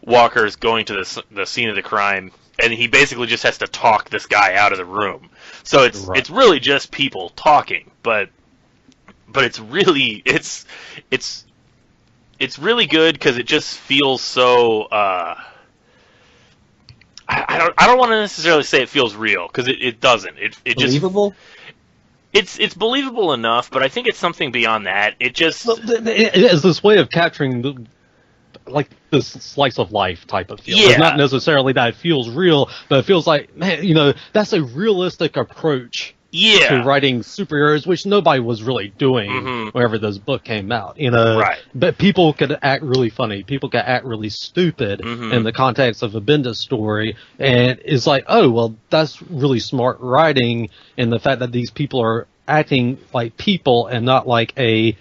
Walker's going to the scene of the crime, and he basically just has to talk this guy out of the room. So it's really just people talking, but it's really really good, because it just feels so. I don't want to necessarily say it feels real, because it doesn't. It believable? Just. It's believable enough, but I think it's something beyond that. It just... It is this way of capturing this slice of life type of feel. Yeah. It's not necessarily that it feels real, but it feels like, man, that's a realistic approach to writing superheroes, which nobody was really doing whenever this book came out. Right. But people could act really funny. People could act really stupid in the context of a Bendis story. And it's like, oh, well, that's really smart writing in the fact that these people are acting like people and not like a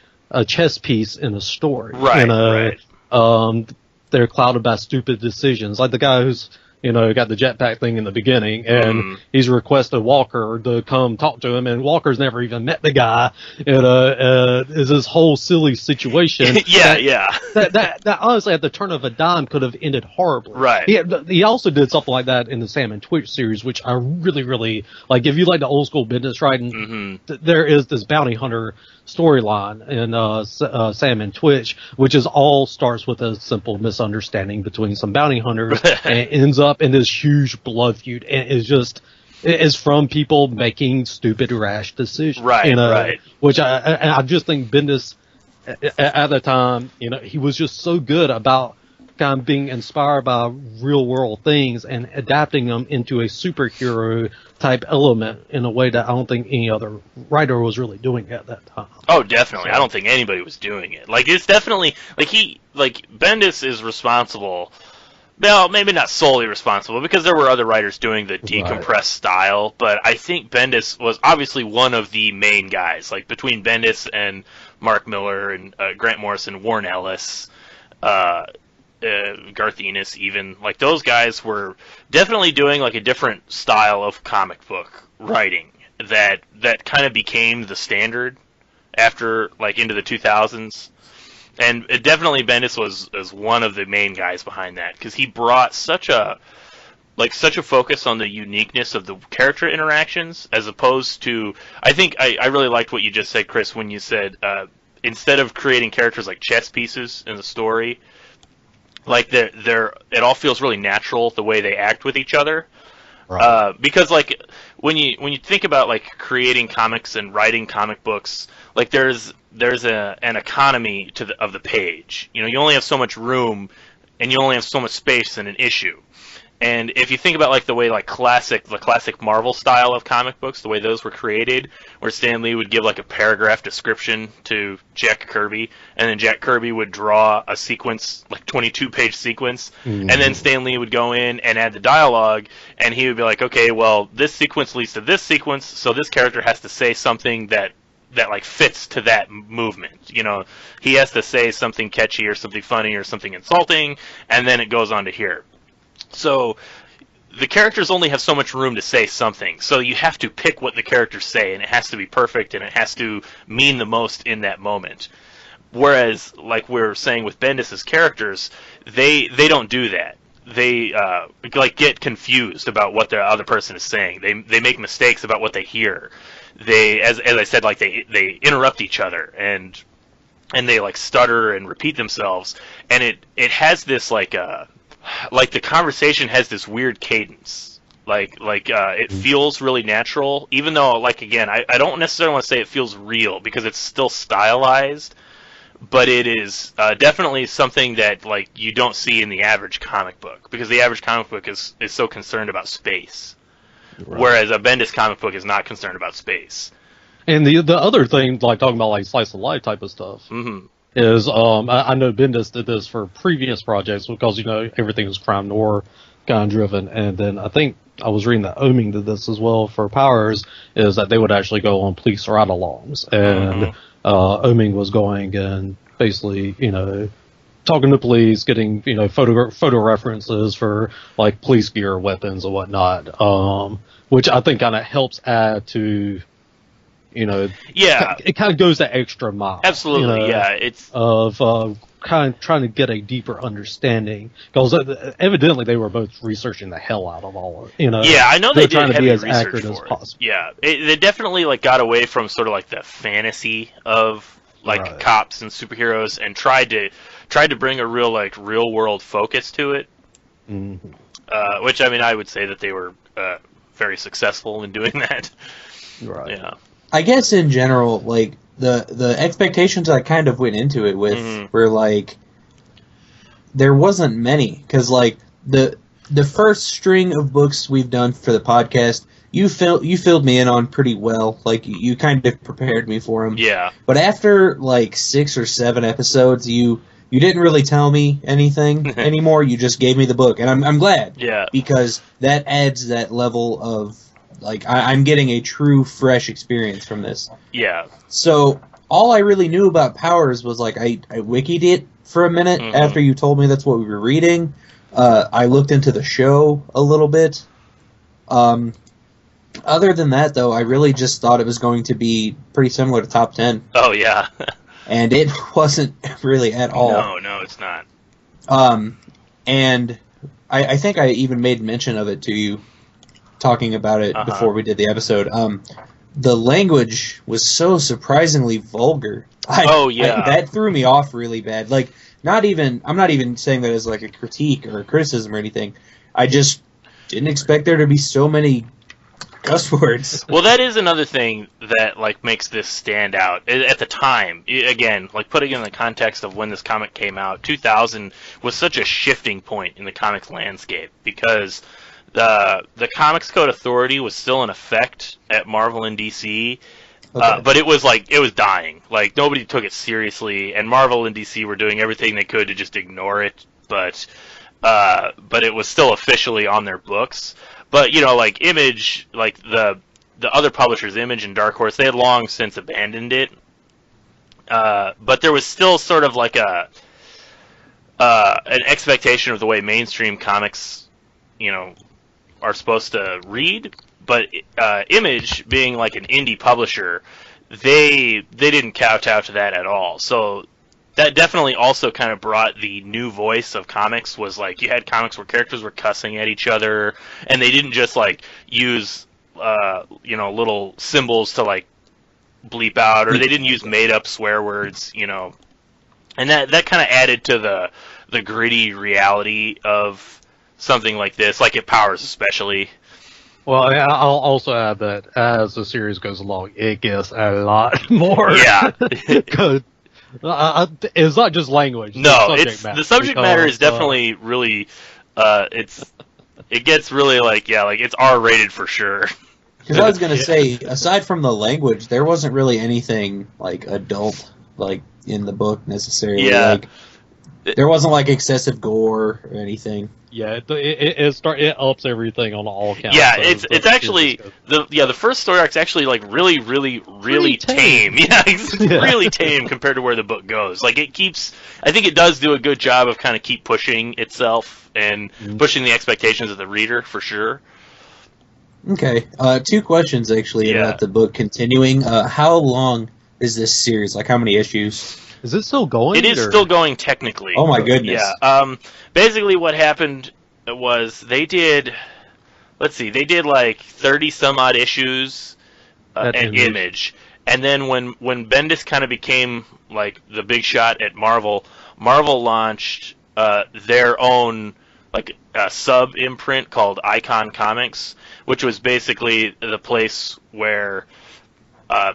chess piece in a story. Right. they're clouded by stupid decisions. Like the guy who's, got the jetpack thing in the beginning, and he's requested Walker to come talk to him, and Walker's never even met the guy. Is this whole silly situation. That honestly, at the turn of a dime, could have ended horribly. Right. He also did something like that in the Sam and Twitch series, which I really, really like. If you like the old school Bendis writing, there is this bounty hunter storyline in Sam and Twitch, which all starts with a simple misunderstanding between some bounty hunters and ends up in this huge blood feud, and is from people making stupid, rash decisions. Right. Which I just think Bendis at the time, he was just so good about kind of being inspired by real world things and adapting them into a superhero type element in a way that I don't think any other writer was really doing at that time. Oh, definitely. I don't think anybody was doing it. Like, it's definitely Bendis is responsible. Well, maybe not solely responsible, because there were other writers doing the decompressed style, but I think Bendis was obviously one of the main guys. Like, between Bendis and Mark Miller and Grant Morrison, Warren Ellis, Garth Ennis, even, like, those guys were definitely doing like a different style of comic book writing that kind of became the standard after, like, into the 2000s. And definitely Bendis was one of the main guys behind that, because he brought such a focus on the uniqueness of the character interactions, as opposed to, I think I really liked what you just said, Chris, when you said instead of creating characters like chess pieces in the story, like it all feels really natural the way they act with each other. Right. Because, like, when you think about, like, creating comics and writing comic books, like, there's an economy of the page. You only have so much room, and you only have so much space in an issue. And if you think about, like, the way, like, the classic Marvel style of comic books, the way those were created, where Stan Lee would give, like, a paragraph description to Jack Kirby, and then Jack Kirby would draw a sequence, like 22-page sequence, and then Stan Lee would go in and add the dialogue, and he would be like, okay, well, this sequence leads to this sequence, so this character has to say something that like fits to that movement. He has to say something catchy or something funny or something insulting, and then it goes on to here. So the characters only have so much room to say something, so you have to pick what the characters say, and it has to be perfect, and it has to mean the most in that moment. Whereas, like we're saying with Bendis' characters, they don't do that. They like get confused about what the other person is saying. They make mistakes about what they hear. They, as I said, like they interrupt each other, and they, like, stutter and repeat themselves, and it has this like the conversation has this weird cadence. It feels really natural, even though, like, again, I don't necessarily want to say it feels real, because it's still stylized, but it is definitely something that, like, you don't see in the average comic book, because the average comic book is so concerned about space, whereas a Bendis comic book is not concerned about space. And the other thing, like, talking about, like, slice of life type of stuff, is I know Bendis did this for previous projects, because everything was crime noir kind of driven, and then I think I was reading that Oeming did this as well for Powers, is that they would actually go on police ride-alongs, and Oeming was going and basically talking to police, getting photo references for, like, police gear, weapons, and whatnot, which I think kind of helps add to. It kind of goes that extra mile. Absolutely, it's of kind of trying to get a deeper understanding, because evidently they were both researching the hell out of all of it. Yeah, I know they did trying to be as research accurate as possible. Yeah, they definitely, like, got away from sort of, like, the fantasy of, like, cops and superheroes, and tried to bring a real world focus to it. Which, I mean, I would say that they were very successful in doing that. Right. Yeah. I guess in general, like, the expectations I kind of went into it with were, like, there wasn't many, because, like, the first string of books we've done for the podcast, you filled me in on pretty well. Like, you kind of prepared me for them. Yeah. But after, like, 6 or 7 episodes, you didn't really tell me anything anymore. You just gave me the book, and I'm glad. Yeah. Because that adds that level of, like, I'm getting a true, fresh experience from this. Yeah. So, all I really knew about Powers was like I wikied it for a minute after you told me that's what we were reading. I looked into the show a little bit. Other than that, though, I really just thought it was going to be pretty similar to Top 10. Oh, yeah. And it wasn't really at all. No, it's not. And I think I even made mention of it to you, talking about it before we did the episode. The language was so surprisingly vulgar. That threw me off really bad. Like, I'm not even saying that as like a critique or a criticism or anything. I just didn't expect there to be so many cuss words. Well, that is another thing that like makes this stand out at the time. Again, like putting it in the context of when this comic came out, 2000 was such a shifting point in the comics landscape because the Comics Code Authority was still in effect at Marvel and DC. Okay. But it was dying. Like nobody took it seriously, and Marvel and DC were doing everything they could to just ignore it. But it was still officially on their books. But like Image, like the other publishers, Image and Dark Horse, they had long since abandoned it. But there was still sort of like an expectation of the way mainstream comics, are supposed to read. But Image, being like an indie publisher, they didn't kowtow to that at all. So that definitely also kind of brought the new voice of comics. Was like you had comics where characters were cussing at each other, and they didn't just like use little symbols to like bleep out, or they didn't use made up swear words, and that kind of added to the gritty reality of something like this, like at Powers especially. Well, I'll also add that as the series goes along, it gets a lot more. Yeah. It's not just language. No, the subject matter is definitely really. It gets really like it's R-rated for sure. Because I was gonna say, aside from the language, there wasn't really anything like adult like in the book necessarily. Yeah. Like, there wasn't like excessive gore or anything. Yeah, it ups everything on all counts. Yeah, it's actually the first story arc's actually like really tame. Yeah, it's really tame compared to where the book goes. Like I think it does do a good job of kind of keep pushing itself and pushing the expectations of the reader for sure. Okay, 2 questions actually about the book continuing. How long is this series? Like how many issues? Is it still going? It is still going technically. Oh my goodness. Yeah. Basically what happened was they did like 30 some odd issues at Image. And then when Bendis kind of became like the big shot at Marvel launched their own like sub imprint called Icon Comics, which was basically the place where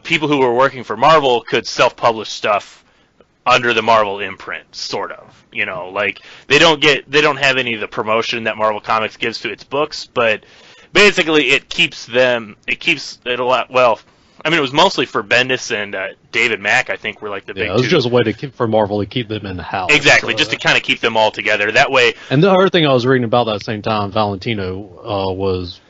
people who were working for Marvel could self-publish stuff under the Marvel imprint, sort of. Like they don't have any of the promotion that Marvel Comics gives to its books, but basically it keeps it a lot. Well, I mean, it was mostly for Bendis and David Mack, I think, were like the big two. Yeah, it was just a way for Marvel to keep them in the house. Exactly, just to kind of keep them all together. That way. And the other thing I was reading about that same time, Valentino was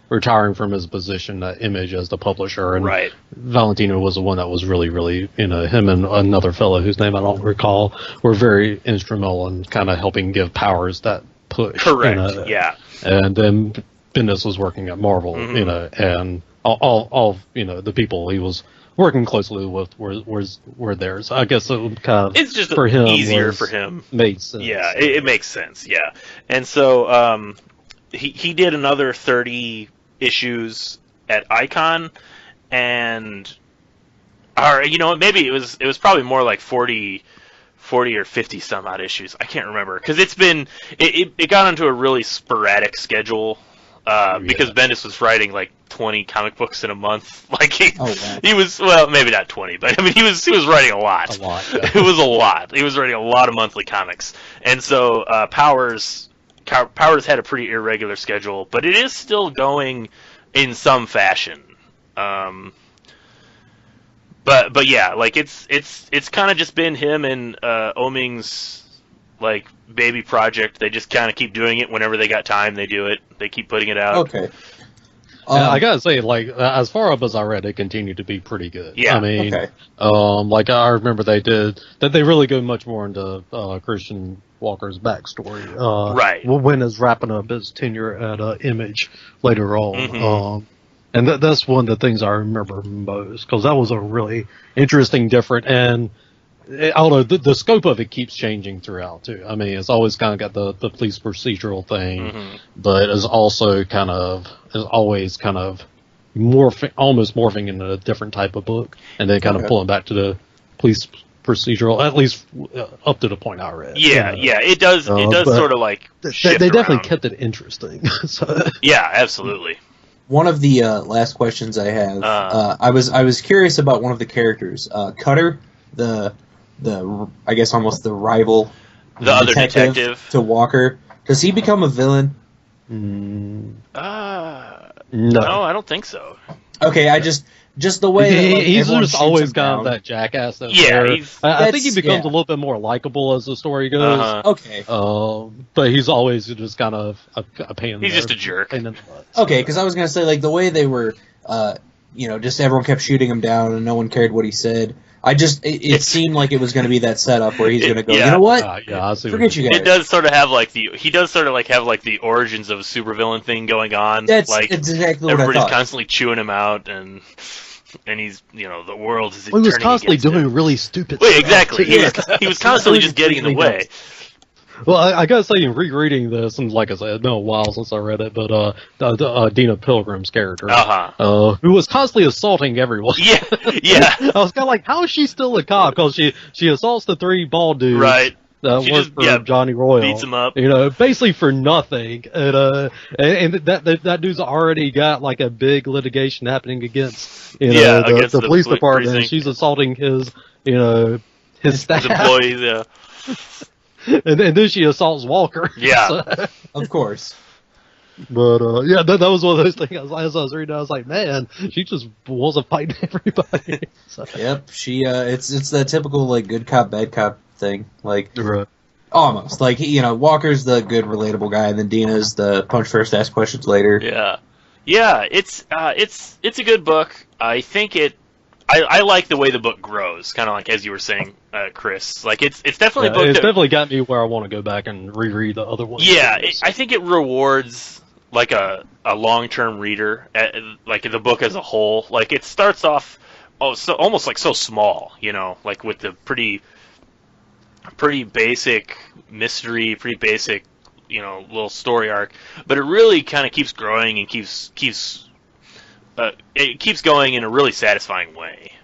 retiring from his position at Image as the publisher, and right. Valentino was the one that was really, him and another fellow whose name I don't recall were very instrumental in kind of helping give Powers that push. Correct. Yeah. And then Bendis was working at Marvel, and all the people he was working closely with were there. So I guess it kind of it's just for him easier for him. Made sense. Yeah, it makes sense. Yeah, and so he did another 30 issues at Icon, and maybe it was probably more like 40 or 50 some odd issues. I can't remember because it got onto a really sporadic schedule because Bendis was writing like 20 comic books in a month. Like he was, well, maybe not 20, but I mean he was writing a lot. A lot. Yeah. It was a lot. He was writing a lot of monthly comics, and so Powers had a pretty irregular schedule, but it is still going in some fashion. But yeah, like it's kind of just been him and Oeming's like baby project. They just kind of keep doing it whenever they got time. They do it. They keep putting it out. Okay. I gotta say, like, as far up as I read, it continued to be pretty good. Yeah. I mean, Okay. like I remember they really go much more into Christian Walker's backstory. Right. When is wrapping up his tenure at Image later on. Mm-hmm. And that's one of the things I remember most, because that was a really interesting, different, and although the scope of it keeps changing throughout too. I mean, it's always kind of got the police procedural thing, but it's also always kind of almost morphing into a different type of book, and then kind of pulling back to the police procedural, at least up to the point I read. Yeah, it does sort of like shift they definitely around. kept it interesting. So. Yeah, absolutely. One of the last questions I have, I was curious about one of the characters, Cutter, the I guess almost the rival, the other detective to Walker. Does he become a villain? No, I don't think so. Okay, I just the way that, like, he's everyone just shoots always him kind down. of that jackass. That's Yeah, there. I think he becomes yeah. a little bit more likable as the story goes. Okay. But he's always just kind of a pain. He's just a jerk. Pain in the butt. Okay, because I was gonna say, like, the way they were, just everyone kept shooting him down and no one cared what he said. It seemed like it was going to be that setup where he's going to go, yeah. you know what? I see. Forget you guys. It does sort of have like the origins of a supervillain thing going on. That's like exactly what I everybody's thought. constantly chewing him out, and he's the world is. He was turning constantly against him. doing really stupid Wait, stuff. exactly. He was constantly just getting in the way. Well, I gotta say, in rereading this, and like I said, it's been a while since I read it, but Dina Pilgrim's character, who was constantly assaulting everyone. Yeah. I was kind of like, how is she still a cop? Because she assaults the three bald dudes. Right. That She work just, for Johnny Royal. beats him up. Basically for nothing. And that dude's already got like a big litigation happening against against the police department. precinct. And she's assaulting his staff. His employees. Yeah. And then she assaults Walker. Yeah. So, Of course. but that was one of those things. As I was reading, I was like, man, she just wants to fight everybody. So. Yep. She it's that typical like good cop bad cop thing. Like Right. almost like Walker's the good relatable guy, and then Dina's the punch first, ask questions later. Yeah. It's a good book. I think I like the way the book grows, kind of like as you were saying, Chris. Like it's definitely a book. It's definitely got me where I want to go back and reread the other ones. Yeah, I think it rewards like a long-term reader, like the book as a whole. Like it starts off almost like so small, like with the pretty basic mystery, pretty basic, little story arc. But it really kind of keeps growing and keeps going in a really satisfying way.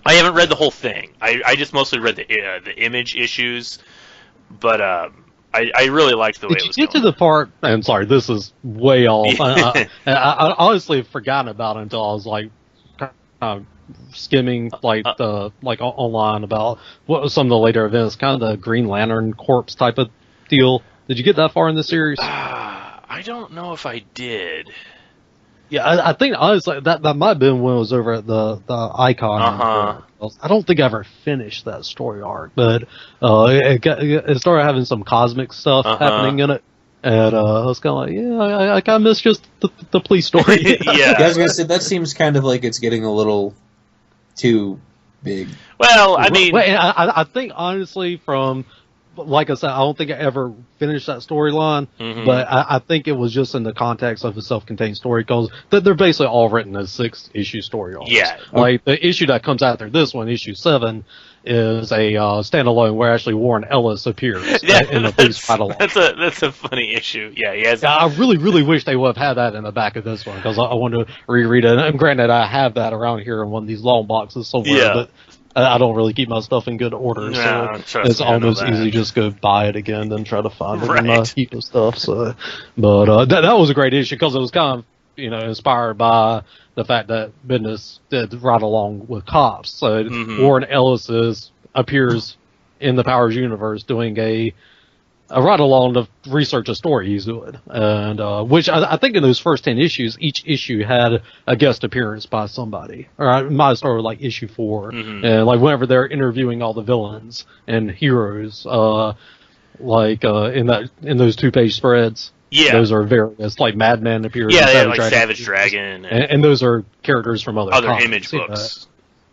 I haven't read the whole thing. I just mostly read the Image issues, but I really liked the way it was Did you get going. to the part? I'm sorry, this is way off. I honestly have forgotten about it until I was like skimming online about what was some of the later events, kind of the Green Lantern Corps type of deal. Did you get that far in the series? I don't know if I did. Yeah, I think honestly that might have been when it was over at the Icon. I don't think I ever finished that story arc, but it started having some cosmic stuff happening in it, and I was kind of like, I kind of miss just the police story. Yeah, I was gonna say that seems kind of like it's getting a little too big. Well, I mean, I think honestly from. Like I said, I don't think I ever finished that storyline, but I think it was just in the context of a self-contained story, because they're basically all written as 6-issue story arcs. Yeah. Like, the issue that comes after this one, issue 7, is a standalone where actually Warren Ellis appears in the police ride-along. That's a funny issue. Yeah, he has. I really, really wish they would have had that in the back of this one, because I want to reread it. And granted, I have that around here in one of these long boxes somewhere, but I don't really keep my stuff in good order, so it's almost easy to just go buy it again than try to find it in my heap of stuff. So, but that was a great issue because it was kind of inspired by the fact that Bendis did Ride Along with Cops. So Warren Ellis appears in the Powers universe doing a ride along to research a story he's doing, and which I think in those first 10 issues, each issue had a guest appearance by somebody. Or I might start with like issue 4, and like whenever they're interviewing all the villains and heroes, in those 2-page spreads, Yeah. Those are various, like Madman appears. Yeah, in they had, Savage like, Dragon. Savage Dragon. And those are characters from other comics, Image books.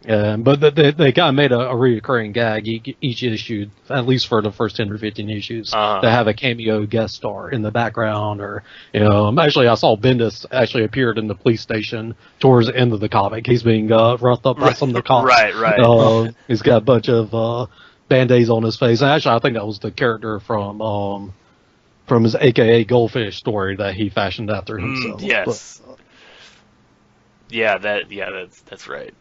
Yeah, but they kind of made a recurring gag each issue, at least for the first 10 or 15 issues, to have a cameo guest star in the background. Or, actually, I saw Bendis actually appeared in the police station towards the end of the comic. He's being roughed up by some of the cops. Right. He's got a bunch of band-aids on his face. And actually, I think that was the character from his AKA Goldfish story that he fashioned after himself. Yes. That's right.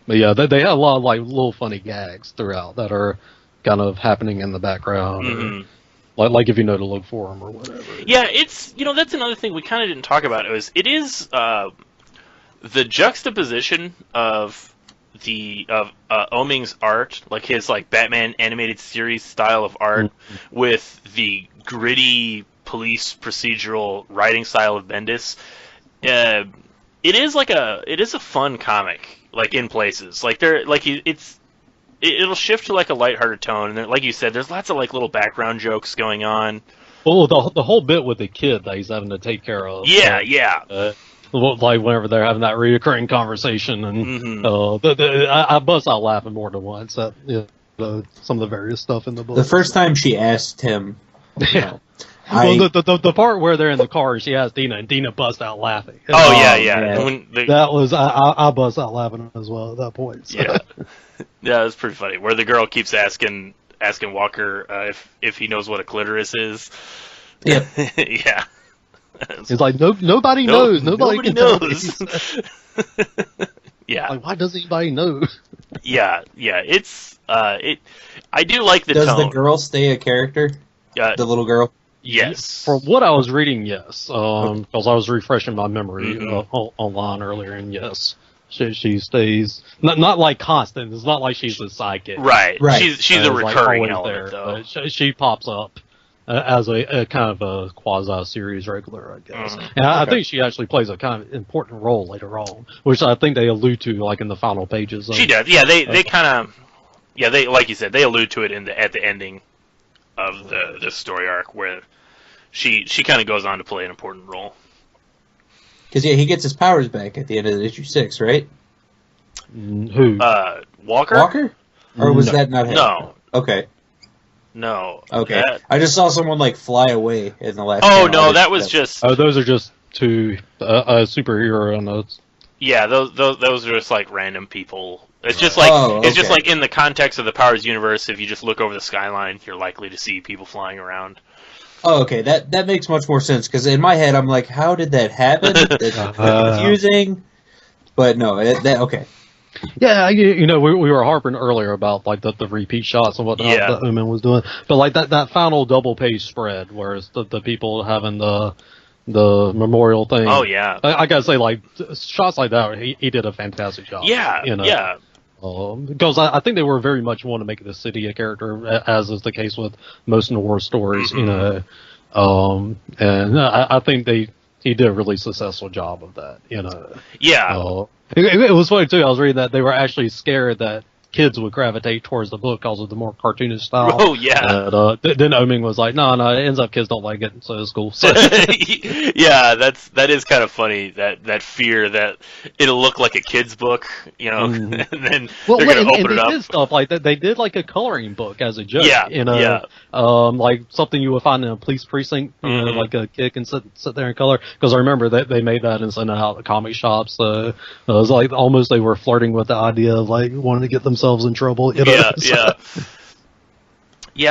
But yeah, they had a lot of like little funny gags throughout that are kind of happening in the background, or, like if you know to look for them or whatever. Yeah, it's that's another thing we kind of didn't talk about. It is the juxtaposition of Oeming's art, like his like Batman animated series style of art, with the gritty police procedural writing style of Bendis. It is a fun comic. Like in places, like it'll shift to like a lighthearted tone, and then, like you said, there's lots of like little background jokes going on. Well, the whole bit with the kid that he's having to take care of. Yeah. Like whenever they're having that reoccurring conversation, and I bust out laughing more than once at some of the various stuff in the book. The first time she asked him, the part where they're in the car and she asks Dina, and Dina busts out laughing. Yeah. That was I bust out laughing as well at that point. So. Yeah, that's pretty funny. Where the girl keeps asking Walker if he knows what a clitoris is. Yeah, yeah. It's like nobody knows. Nobody knows. Yeah. Like, why does anybody know? Yeah. It's I do like the tone. Does the girl stay a character? The little girl. Yes. From what I was reading, yes. Because I was refreshing my memory online earlier, and yes, she stays not like constant. It's not like she's a sidekick. Right. She's a recurring like element, there, though. She pops up as a kind of a quasi-series regular, I guess. And I think she actually plays a kind of important role later on, which I think they allude to like in the final pages. She does. Yeah. They kind of. Yeah. They like you said. They allude to it at the ending of the story arc where she kind of goes on to play an important role. Because he gets his powers back at the end of issue 6, right? Who? Walker? Walker? Or was that not him? No. Okay. No. Okay. I just saw someone like fly away in the last. Oh no, that was just. Oh, those are just two superhero notes. Yeah, those are just like random people. It's just like it's just like in the context of the Powers universe. If you just look over the skyline, you're likely to see people flying around. Oh, okay, that makes much more sense because in my head I'm like, how did that happen? That's confusing. But no, okay. Yeah, we were harping earlier about like the repeat shots and whatnot that Oeming was doing, but like that final double page spread, where it's the people having the memorial thing. Oh yeah, I gotta say, like shots like that, he did a fantastic job. Yeah, yeah. Because I think they were very much want to make the city a character, as is the case with most noir stories, and I think he did a really successful job of that, Yeah. It was funny too. I was reading that they were actually scared that kids would gravitate towards the book because of the more cartoonish style. Oh yeah. And, then Oeming was like, no, it ends up kids don't like it, so it's cool. So. Yeah, that is kind of funny. That fear that it'll look like a kid's book, and then they're gonna open it up. They did stuff like that. They did like a coloring book as a joke. Yeah. Like something you would find in a police precinct. Like a kid can sit there and color. Because I remember that they made that and sent it out to comic shops. So it was like almost they were flirting with the idea of like wanting to get themselves in trouble. Yeah.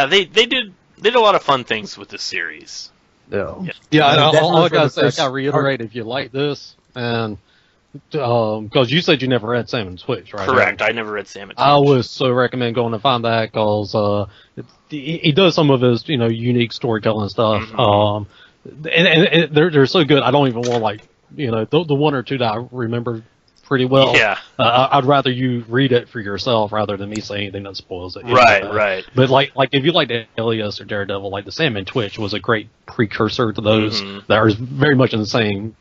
They did a lot of fun things with this series. All I gotta say, I gotta reiterate, if you like this, and because you said you never read Sam and Twitch, right? Correct, I never read Sam and Twitch. I would so recommend going to find that because he does some of his unique storytelling stuff, and they're so good. I don't even want the one or two that I remember pretty well. Yeah. I'd rather you read it for yourself rather than me say anything that spoils it. Right. But like if you like Alias or Daredevil, like the Sam and Twitch was a great precursor to those that are very much in the same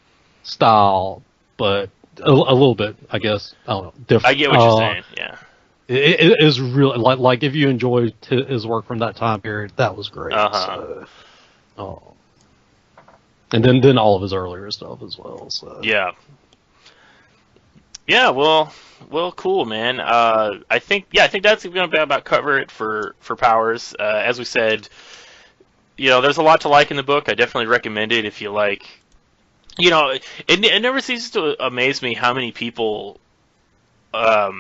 style, but a little bit, I guess, I don't know, different. I get what you're saying. Yeah. It is really like if you enjoyed his work from that time period, that was great. And then all of his earlier stuff as well. So. Yeah. Yeah, well, cool, man. I think that's going to about cover it for Powers. As we said, there's a lot to like in the book. I definitely recommend it if you like. It never ceases to amaze me how many people, how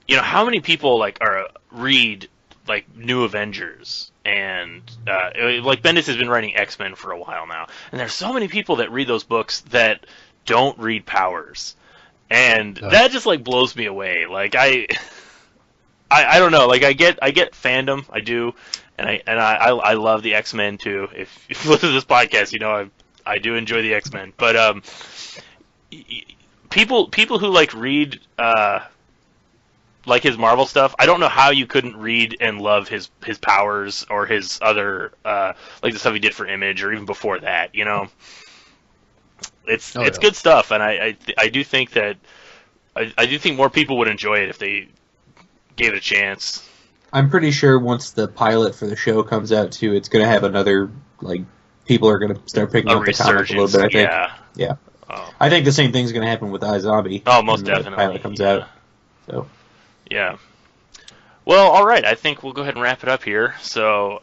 many people read like New Avengers and like Bendis has been writing X-Men for a while now, and there's so many people that read those books that don't read Powers. And that just like blows me away. Like I don't know. Like I get fandom. I do, and I love the X-Men too. If you listen to this podcast, I do enjoy the X-Men. But people who like read like his Marvel stuff, I don't know how you couldn't read and love his powers or his other like the stuff he did for Image or even before that. It's good stuff, and I do think that I do think more people would enjoy it if they gave it a chance. I'm pretty sure once the pilot for the show comes out too, it's going to have another people are going to start picking up the comic a little bit. I think. Yeah. Oh. I think the same thing's going to happen with iZombie. Oh, most definitely. The pilot comes out. So. Yeah. Well, all right. I think we'll go ahead and wrap it up here. So,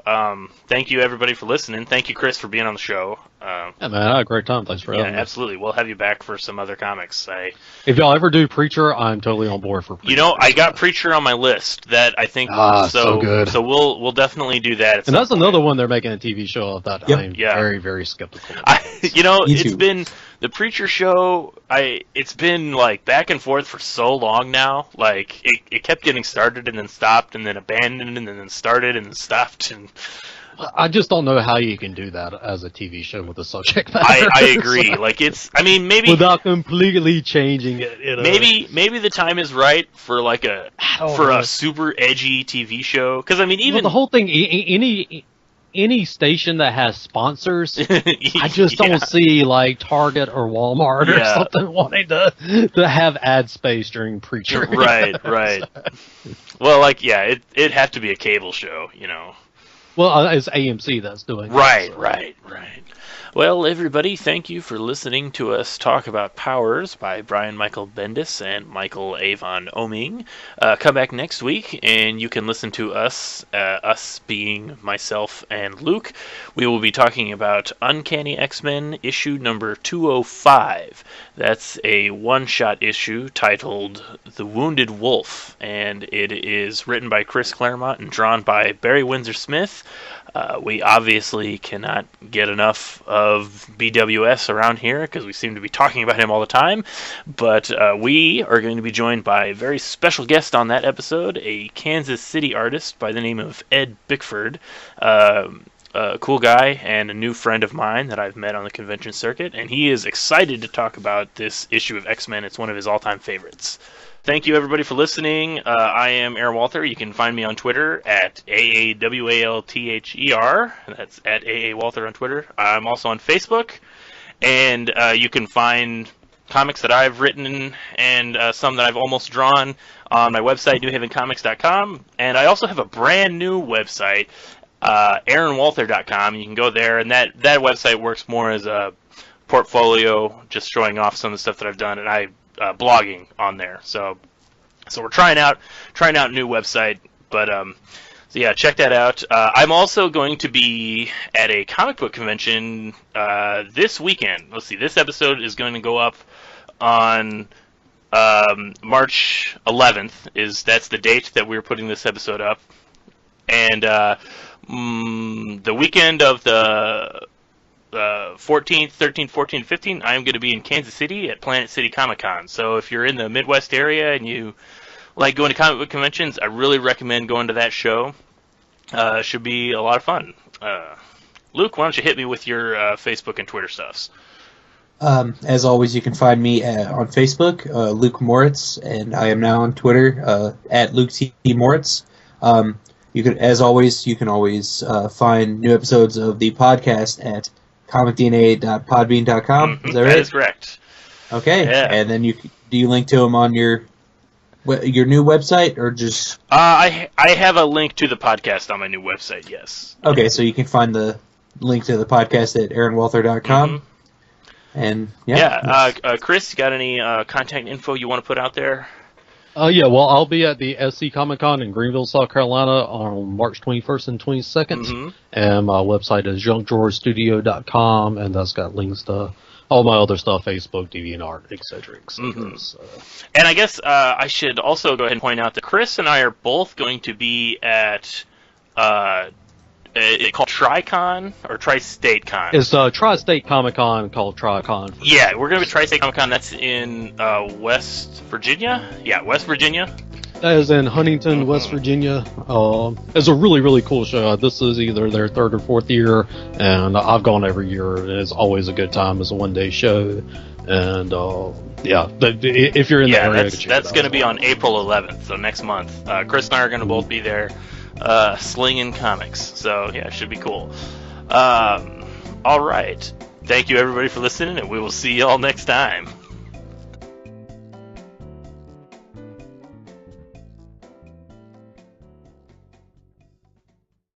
thank you everybody for listening. Thank you, Chris, for being on the show. Yeah, man, I had a great time. Thanks for having me. Absolutely. We'll have you back for some other comics. If y'all ever do Preacher, I'm totally on board for Preacher. I got Preacher on my list. That I think so good. So we'll definitely do that. And that's another one they're making a TV show of that. Yep. I'm very, very skeptical. It's been the Preacher show. It's been like back and forth for so long now. Like it kept getting started and then stopped and then abandoned and then started and then stopped and. I just don't know how you can do that as a TV show with a subject matter. I agree. Maybe without completely changing it. Maybe the time is right for a super edgy TV show. Because even the whole thing, any station that has sponsors, I just don't see like Target or Walmart or something wanting to have ad space during Preacher. Right. Well, it'd have to be a cable show, Well, it's AMC that's doing Right. Well, everybody, thank you for listening to us talk about Powers by Brian Michael Bendis and Michael Avon Oeming. Come back next week, and you can listen to us being myself and Luke. We will be talking about Uncanny X-Men issue number 205. That's a one-shot issue titled The Wounded Wolf, and it is written by Chris Claremont and drawn by Barry Windsor-Smith. We obviously cannot get enough of BWS around here because we seem to be talking about him all the time. But we are going to be joined by a very special guest on that episode, a Kansas City artist by the name of Ed Bickford. A cool guy and a new friend of mine that I've met on the convention circuit. And he is excited to talk about this issue of X-Men. It's one of his all-time favorites. Thank you, everybody, for listening. I am Aaron Walther. You can find me on Twitter at AAWALTHER. That's at AAWalther on Twitter. I'm also on Facebook. And you can find comics that I've written and some that I've almost drawn on my website, newhavencomics.com. And I also have a brand new website, AaronWalther.com. You can go there, and that website works more as a portfolio, just showing off some of the stuff that I've done. And I blogging on there, so we're trying out a new website, but so yeah, check that out. I'm also going to be at a comic book convention this weekend. Let's see, this episode is going to go up on March 11th. That's the date that we're putting this episode up, and the weekend of the 14th, 13th, 14th, 15th, I'm going to be in Kansas City at Planet City Comic Con. So if you're in the Midwest area and you like going to comic book conventions, I really recommend going to that show. Should be a lot of fun. Luke, why don't you hit me with your Facebook and Twitter stuffs? As always, you can find me on Facebook, Luke Moritz, and I am now on Twitter at Luke T. Moritz. You can always find new episodes of the podcast at comicdna.podbean.com. Is that right? That is correct. Okay. Yeah. And then do you link to them on your new website or just? I have a link to the podcast on my new website. Yes. Okay, so you can find the link to the podcast at aaronwalther.com. Mhm. And Chris, you got any contact info you want to put out there? Well, I'll be at the SC Comic Con in Greenville, South Carolina on March 21st and 22nd. Mhm. And my website is junkdrawerstudio.com, and that's got links to all my other stuff, Facebook, DeviantArt, etc., etc. Mhm. So. And I guess I should also go ahead and point out that Chris and I are both going to be at it's called TriCon or Tri-State Con. It's Tri-State Comic Con called TriCon. Yeah, we're going to be Tri-State Comic Con. That's in West Virginia. Yeah, West Virginia. That is in Huntington, West Virginia. It's a really, really cool show. This is either their third or fourth year, and I've gone every year. It's always a good time. It's a one-day show, and if you're in the area, that's going to be on April 11th, so next month. Chris and I are going to both be there, slinging comics. So yeah, it should be cool. All right, thank you everybody for listening, and we will see you all next time.